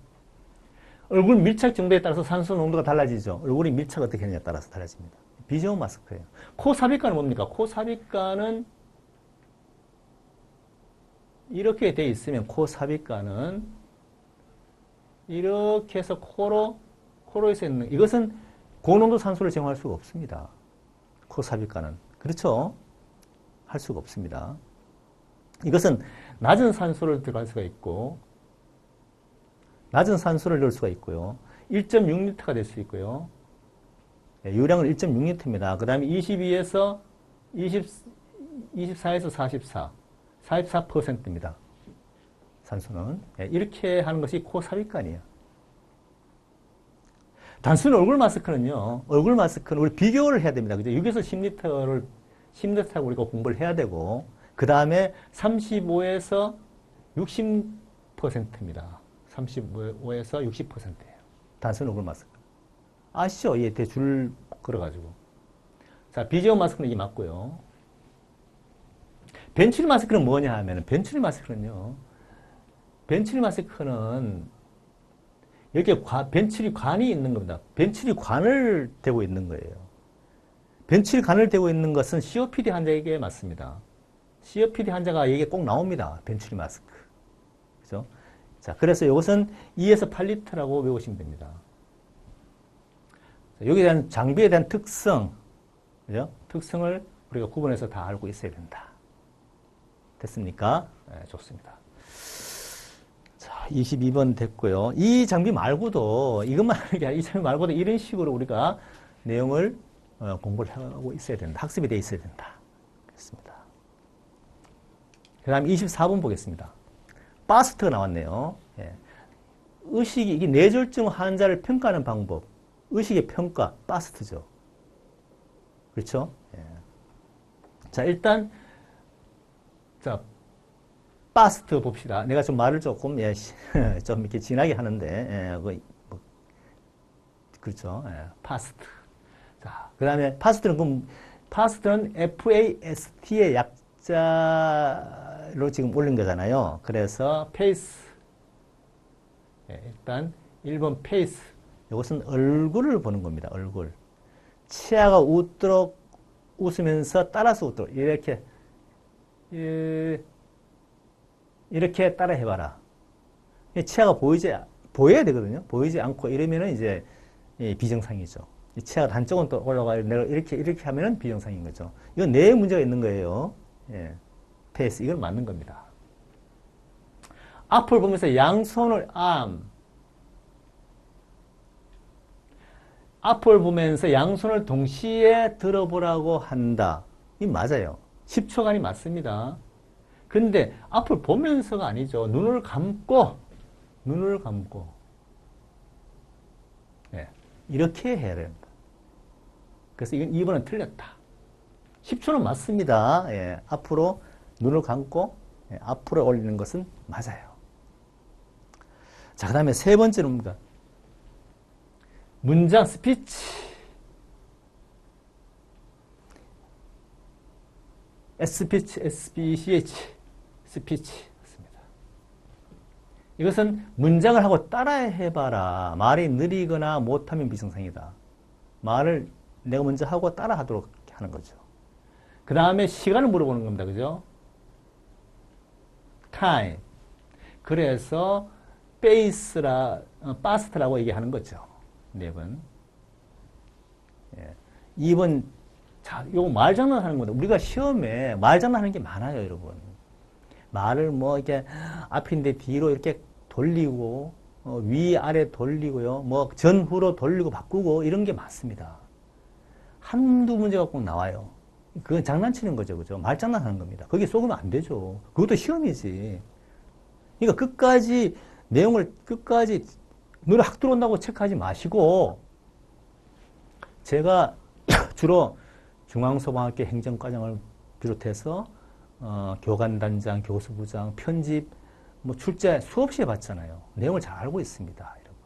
얼굴 밀착 정도에 따라서 산소 농도가 달라지죠. 얼굴이 밀착 어떻게 하느냐에 따라서 달라집니다. 비제형 마스크예요. 코 삽입관은 뭡니까? 코 삽입관은 이렇게 돼 있으면 코 삽입관은 이렇게 해서 코로에서 있는 이것은 고농도 산소를 제공할 수가 없습니다. 코 삽입관은. 그렇죠? 할 수가 없습니다. 이것은 낮은 산소를 들어갈 수가 있고 낮은 산소를 넣을 수가 있고요. 1.6리터가 될 수 있고요. 유량은 1.6리터입니다. 그 다음에 22에서 24에서 44, 44%입니다. 산소는. 이렇게 하는 것이 코 삽입관이에요. 단순히 얼굴 마스크는요, 얼굴 마스크는 우리 비교를 해야 됩니다. 그죠? 6에서 10리터를 우리가 공부를 해야 되고, 그 다음에 35에서 60%입니다. 35에서 60%예요. 단순 얼굴 마스크. 아시죠? 예, 대줄 걸어가지고. 자, 비제형 마스크는 이게 맞고요. 벤츄리 마스크는 뭐냐 하면은, 벤츄리 마스크는 여기에 벤츄리 관이 있는 겁니다. 벤츄리 관을 대고 있는 거예요. 벤츄리 관을 대고 있는 것은 COPD 환자에게 맞습니다. COPD 환자가 여기에 꼭 나옵니다. 벤츄리 마스크. 그죠? 자, 그래서 이것은 2에서 8리터라고 외우시면 됩니다. 자, 여기에 대한 장비에 대한 특성, 그죠? 특성을 우리가 구분해서 다 알고 있어야 된다. 됐습니까? 네, 좋습니다. 자, 22번 됐고요. 이 장비 말고도, 이것만 하는 게 아니라 이 장비 말고도 이런 식으로 우리가 내용을 공부를 하고 있어야 된다. 학습이 되어 있어야 된다. 그렇습니다. 그 다음 24번 보겠습니다. 파스트가 나왔네요. 예. 의식이, 이게 뇌졸중 환자를 평가하는 방법. 의식의 평가, 파스트죠. 그렇죠? 예. 자, 일단, 자, 파스트 봅시다. 내가 좀 말을 조금, 예, 좀 이렇게 진하게 하는데, 예, 그렇죠. 예, 파스트. 자, 그 다음에 파스트는 FAST의 약자로 지금 올린 거잖아요. 그래서 페이스. 예, 일단 1번 페이스. 이것은 얼굴을 보는 겁니다. 얼굴. 치아가 웃도록 웃으면서 따라서 웃도록. 이렇게 따라 해봐라. 치아가 보여야 되거든요. 보이지 않고 이러면은 이제 비정상이죠. 이 치아가 한쪽은 또 올라가요. 내가 이렇게 하면은 비정상인 거죠. 이건 뇌에 문제가 있는 거예요. 예. 페이스. 이건 맞는 겁니다. 앞을 보면서 양손을 앞을 보면서 양손을 동시에 들어보라고 한다. 이 맞아요. 10초간이 맞습니다. 근데 앞을 보면서가 아니죠. 눈을 감고 네, 이렇게 해야 됩니다. 그래서 이건 2번은 틀렸다. 10초는 맞습니다. 예, 앞으로 눈을 감고 앞으로 올리는 것은 맞아요. 자, 그 다음에 세 번째는 뭡니까? 문장 스피치. 스피치, SPCH, 스피치. 맞습니다. 이것은 문장을 하고 따라해봐라. 말이 느리거나 못하면 비정상이다. 말을 내가 먼저 하고 따라하도록 하는 거죠. 그 다음에 시간을 물어보는 겁니다. 그죠? time. 그래서 fast라고 얘기하는 거죠. 4번. 예. 2번. 자, 요거 말장난 하는 겁니다. 우리가 시험에 말장난 하는 게 많아요, 여러분. 말을 뭐, 이렇게 앞인데 뒤로 이렇게 돌리고, 위아래 돌리고요. 뭐, 전후로 돌리고 바꾸고, 이런 게 많습니다. 한두 문제가 꼭 나와요. 그건 장난치는 거죠, 그죠? 말장난 하는 겁니다. 거기에 속으면 안 되죠. 그것도 시험이지. 그러니까 끝까지, 내용을 끝까지 눈에 확 들어온다고 체크하지 마시고, 제가 주로 중앙소방학교 행정과정을 비롯해서 교관단장, 교수부장, 편집, 뭐 출제 수없이 해봤잖아요. 내용을 잘 알고 있습니다, 여러분.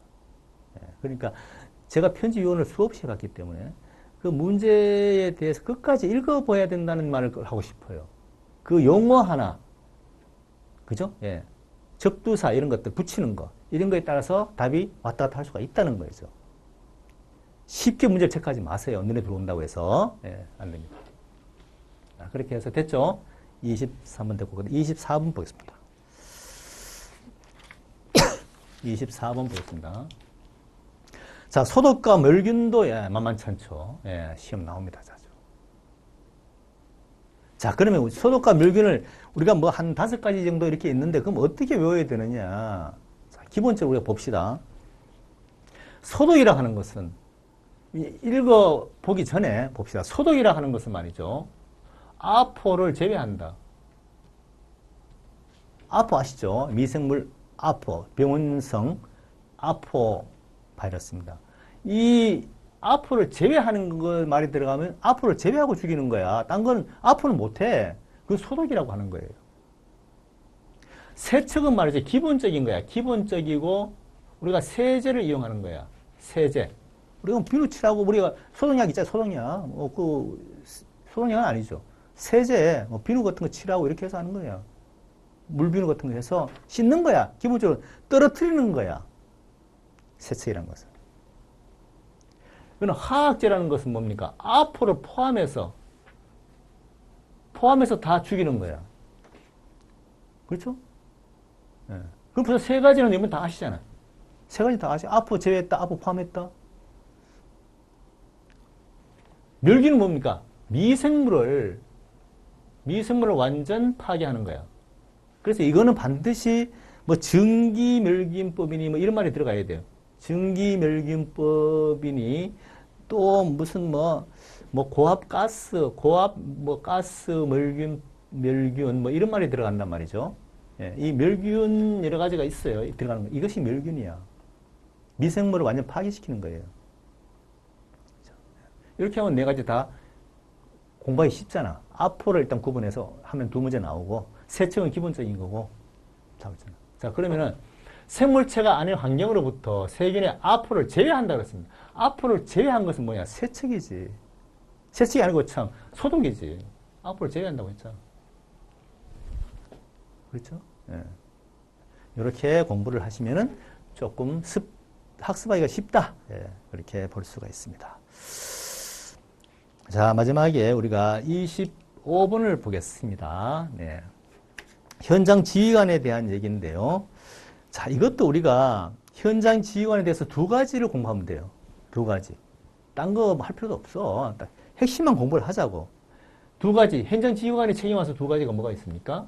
예, 그러니까 제가 편집위원을 수없이 해봤기 때문에 그 문제에 대해서 끝까지 읽어봐야 된다는 말을 하고 싶어요. 그 용어 하나, 그죠? 예. 접두사 이런 것들 붙이는 거, 이런 거에 따라서 답이 왔다 갔다 할 수가 있다는 거죠. 쉽게 문제를 체크하지 마세요. 눈에 들어온다고 해서. 예, 안 됩니다. 자, 그렇게 해서 됐죠? 23번 됐고, 24번 보겠습니다. 24번 보겠습니다. 자, 소독과 멸균도 예, 만만치 않죠. 예, 시험 나옵니다. 자주. 자, 그러면 소독과 멸균을 우리가 뭐 한 5가지 정도 이렇게 있는데 그럼 어떻게 외워야 되느냐? 자, 기본적으로 우리가 봅시다. 소독이라 하는 것은 읽어보기 전에 봅시다. 소독이라 하는 것은 말이죠. 아포를 제외한다. 아포 아시죠? 미생물 아포, 병원성 아포 바이러스입니다. 이 아포를 제외하는 거 말이 들어가면 아포를 제외하고 죽이는 거야. 딴 건 아포는 못해. 그건 소독이라고 하는 거예요. 세척은 말이죠. 기본적인 거야. 기본적이고 우리가 세제를 이용하는 거야. 세제. 우리가 비누 칠하고 우리가 소독약 있잖아요. 소독약. 소독약은 아니죠. 세제, 비누 같은 거 칠하고 이렇게 해서 하는 거야. 물비누 같은 거 해서 씻는 거야. 기본적으로 떨어뜨리는 거야. 세척이라는 것은. 그러나 화학제라는 것은 뭡니까? 아포를 포함해서 다 죽이는 거야. 그렇죠? 예. 그럼 벌써 3가지는 여러분 다 아시잖아. 3가지 다 아시. 아포 제외했다, 아포 포함했다. 멸균은 뭡니까? 미생물을 완전 파괴하는 거야. 그래서 이거는 반드시 뭐 증기멸균법이니 뭐 이런 말이 들어가야 돼요. 증기멸균법이니 또 무슨 고압가스 멸균 뭐 이런 말이 들어간단 말이죠. 예, 이 멸균 여러 가지가 있어요. 들어가는 거. 이것이 멸균이야. 미생물을 완전 파괴시키는 거예요. 이렇게 하면 4가지 다 공부하기 쉽잖아. 아포를 일단 구분해서 하면 2문제 나오고 세척은 기본적인 거고. 자, 그러면은 생물체가 아닌 환경으로부터 세균의 아포를 제외한다 그랬습니다. 아포를 제외한 것은 뭐냐? 세척이지. 세척이 아니고 참 소독이지. 아포를 제외한다고 했잖아. 그렇죠? 예. 이렇게 공부를 하시면은 조금 학습하기가 쉽다. 예, 그렇게 볼 수가 있습니다. 자, 마지막에 우리가 25번을 보겠습니다. 네. 현장 지휘관에 대한 얘기인데요. 자, 이것도 우리가 현장 지휘관에 대해서 2가지를 공부하면 돼요. 2가지. 딴 거 할 필요도 없어. 딱 핵심만 공부를 하자고. 2가지. 현장 지휘관이 책임와서 2가지가 뭐가 있습니까?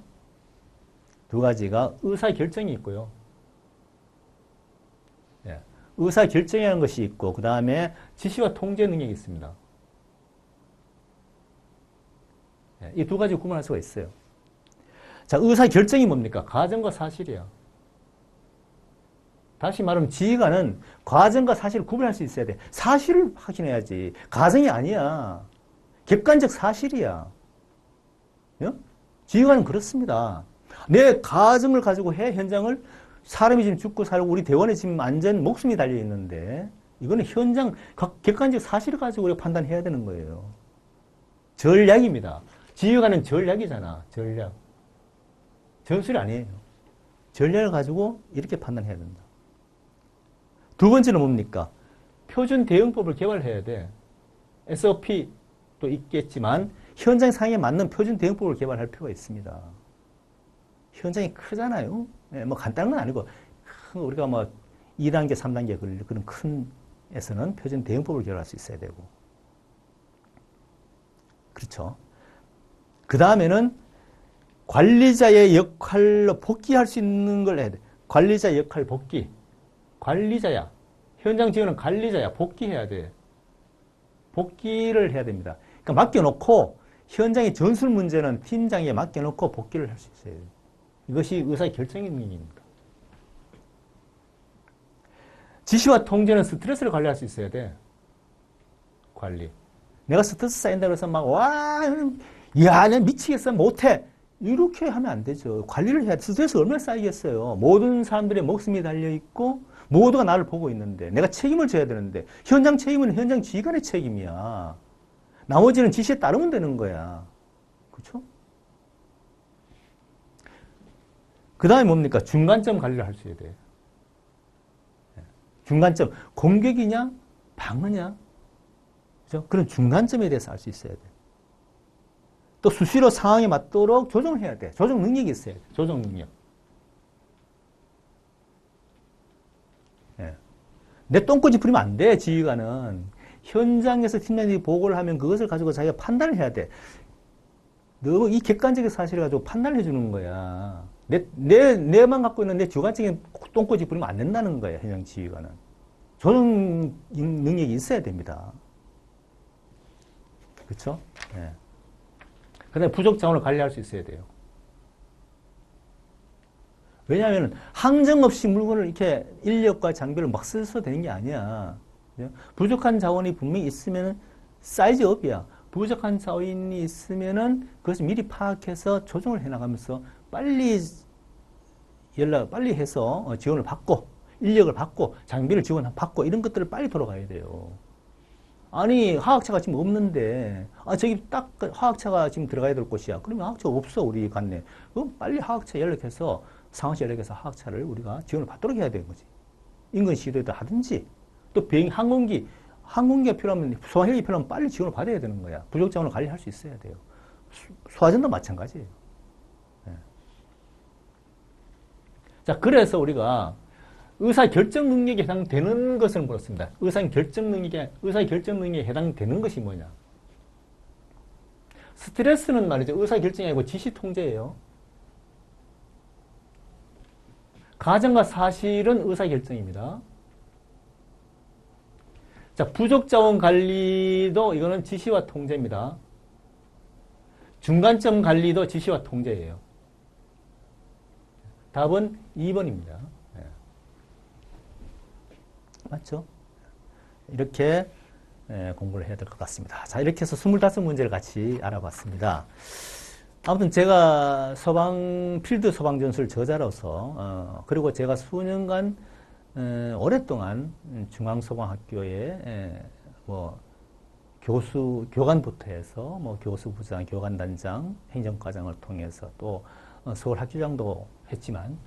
2가지가 의사결정이 있고요. 예. 의사결정이라는 것이 있고 그 다음에 지시와 통제 능력이 있습니다. 예. 이 2가지 구분할 수가 있어요. 자, 의사결정이 뭡니까? 가정과 사실이야. 다시 말하면 지휘관은 과정과 사실을 구분할 수 있어야 돼. 사실을 확인해야지. 가정이 아니야. 객관적 사실이야. 예? 지휘관은 그렇습니다. 내 가정을 가지고 해, 현장을. 사람이 지금 죽고 살고 우리 대원에 지금 완전 목숨이 달려있는데 이거는 현장 객관적 사실을 가지고 우리가 판단해야 되는 거예요. 전략입니다. 지휘관은 전략이잖아. 전략. 전술이 아니에요. 전략을 가지고 이렇게 판단해야 된다. 2번째는 뭡니까? 표준 대응법을 개발해야 돼. SOP도 있겠지만 현장 상황에 맞는 표준 대응법을 개발할 필요가 있습니다. 현장이 크잖아요. 네, 뭐 간단한 건 아니고 우리가 뭐 2단계, 3단계 그런 큰 에서는 표준 대응법을 개발할 수 있어야 되고. 그렇죠. 그 다음에는 관리자의 역할로 복귀할 수 있는 걸 해야 돼. 관리자 역할 복귀. 관리자야. 현장 지휘는 관리자야. 복귀해야 돼. 복귀를 해야 됩니다. 그러니까 맡겨놓고 현장의 전술 문제는 팀장에게 맡겨놓고 복귀를 할 수 있어요. 이것이 의사의 결정의 능력입니다. 지시와 통제는 스트레스를 관리할 수 있어야 돼. 관리. 내가 스트레스 쌓인다고 해서 막, 와, 야, 난 미치겠어. 못해. 이렇게 하면 안 되죠. 관리를 해야 돼. 스트레스 얼마나 쌓이겠어요. 모든 사람들의 목숨이 달려있고, 모두가 나를 보고 있는데, 내가 책임을 져야 되는데, 현장 책임은 현장 지휘관의 책임이야. 나머지는 지시에 따르면 되는 거야. 그렇죠? 그 다음에 뭡니까? 중간점 관리를 할 수 있어야 돼. 중간점. 공격이냐? 방어냐? 그죠? 그런 중간점에 대해서 알 수 있어야 돼. 또 수시로 상황에 맞도록 조정을 해야 돼. 조정 능력이 있어야 돼. 조정 능력. 예. 내 똥꼬지 부리면 안 돼, 지휘관은. 현장에서 팀장님이 보고를 하면 그것을 가지고 자기가 판단을 해야 돼. 너 이 객관적인 사실을 가지고 판단을 해주는 거야. 내만 갖고 있는 내 주관적인 똥꼬지 부리면 안 된다는 거야, 현장 지휘관은. 조정 능력이 있어야 됩니다. 그렇죠? 예. 그 다음에 부족 자원을 관리할 수 있어야 돼요. 왜냐하면 항정 없이 물건을 이렇게 인력과 장비를 막 써서 되는 게 아니야. 부족한 자원이 분명히 있으면 사이즈업이야. 부족한 자원이 있으면은 그것을 미리 파악해서 조정을 해나가면서 빨리 빨리 해서 지원을 받고 인력을 받고 장비를 지원받고 이런 것들을 빨리 돌아가야 돼요. 아니 화학차가 지금 없는데 저기 딱 화학차가 지금 들어가야 될 곳이야. 그러면 화학차가 없어 우리 관내. 그럼 빨리 화학차 연락해서 상하시 연락해서 화학차를 우리가 지원을 받도록 해야 되는 거지. 인근 시도에도 하든지 또 항공기가 필요하면 소방헬기 필요하면 빨리 지원을 받아야 되는 거야. 부족 자원을 관리할 수 있어야 돼요. 소화전도 마찬가지예요. 네. 자 그래서 우리가 의사결정 능력에 해당되는 것을 물었습니다. 의사결정 능력에 해당되는 것이 뭐냐? 스트레스는 말이죠. 의사결정이 아니고 지시통제예요. 가정과 사실은 의사결정입니다. 자, 부족자원 관리도 이거는 지시와 통제입니다. 중간점 관리도 지시와 통제예요. 답은 2번입니다. 맞죠? 이렇게 공부를 해야 될 것 같습니다. 자, 이렇게 해서 25문제를 같이 알아봤습니다. 아무튼 제가 필드 소방전술 저자로서, 그리고 제가 수년간, 오랫동안 중앙소방학교에, 교관부터 해서, 교수부장, 교관단장, 행정과장을 통해서 또 서울학교장도 했지만,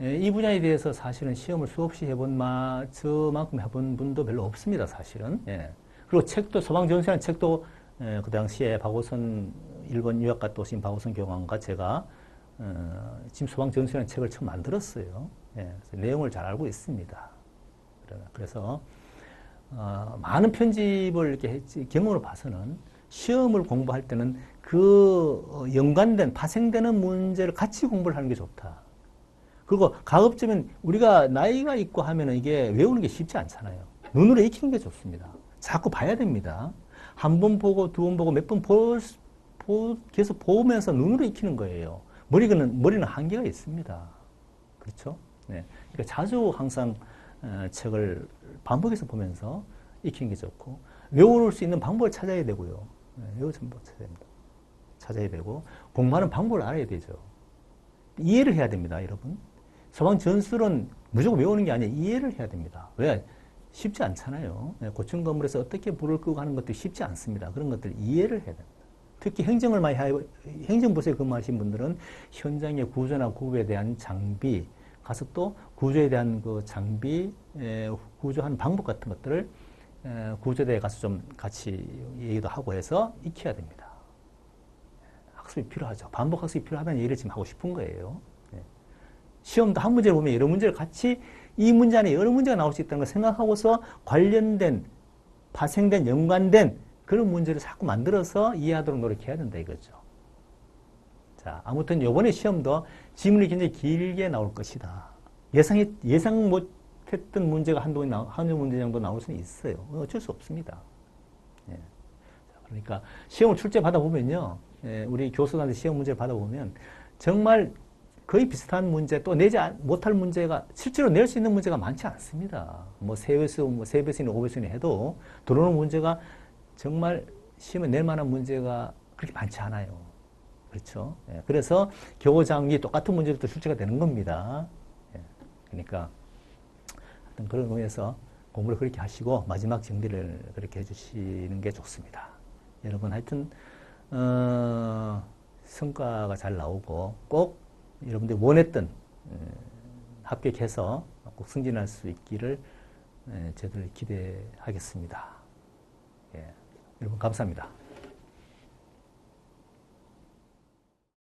이 분야에 대해서 사실은 시험을 수없이 저만큼 해본 분도 별로 없습니다, 사실은. 예. 그리고 책도, 소방전수라는 책도, 그 당시에 박오선, 일본 유학 갔다 오신 박오선 교관과 제가, 지금 소방전수라는 책을 처음 만들었어요. 예. 그래서 내용을 잘 알고 있습니다. 그래서, 많은 편집을 이렇게 경험으로 봐서는 시험을 공부할 때는 연관된, 파생되는 문제를 같이 공부를 하는 게 좋다. 그리고 가급적이면 우리가 나이가 있고 하면은 이게 외우는 게 쉽지 않잖아요. 눈으로 익히는 게 좋습니다. 자꾸 봐야 됩니다. 한 번 보고, 두 번 보고, 몇 번 계속 보면서 눈으로 익히는 거예요. 머리는 한계가 있습니다. 그렇죠? 네. 그러니까 자주 항상 책을 반복해서 보면서 익히는 게 좋고, 외울 수 있는 방법을 찾아야 되고요. 외울 수 있는 방법을 찾아야 되고, 공부하는 방법을 알아야 되죠. 이해를 해야 됩니다, 여러분. 소방전술은 무조건 외우는 게 아니라 이해를 해야 됩니다. 왜? 쉽지 않잖아요. 고층 건물에서 어떻게 불을 끄고 하는 것도 쉽지 않습니다. 그런 것들 이해를 해야 됩니다. 특히 행정부서에 근무하신 분들은 현장의 구조나 구급에 대한 장비, 가서 또 구조에 대한 그 장비, 구조하는 방법 같은 것들을 구조대에 가서 좀 같이 얘기도 하고 해서 익혀야 됩니다. 학습이 필요하죠. 반복 학습이 필요하다는 얘기를 지금 하고 싶은 거예요. 시험도 한 문제를 보면 여러 문제를 같이 이 문제 안에 여러 문제가 나올 수 있다는 걸 생각하고서 관련된, 파생된, 연관된 그런 문제를 자꾸 만들어서 이해하도록 노력해야 된다 이거죠. 자, 아무튼 이번에 시험도 지문이 굉장히 길게 나올 것이다. 예상 못했던 문제가 한두 문제 정도 나올 수는 있어요. 어쩔 수 없습니다. 예. 그러니까 시험을 출제 받아보면요. 우리 교수들한테 시험 문제를 받아보면 정말 거의 비슷한 문제, 또 내지 못할 문제가, 실제로 낼 수 있는 문제가 많지 않습니다. 뭐 3배수니 5배수니 해도 들어오는 문제가 정말 시험에 낼 만한 문제가 그렇게 많지 않아요. 그렇죠? 예, 그래서 교장이 똑같은 문제로 또 출제가 되는 겁니다. 예, 그러니까 하여튼 그런 의미에서 공부를 그렇게 하시고 마지막 정리를 그렇게 해주시는 게 좋습니다. 여러분 하여튼 성과가 잘 나오고 꼭 여러분들이 원했던 합격해서 꼭 승진할 수 있기를 저희들 기대하겠습니다. 예, 여러분 감사합니다.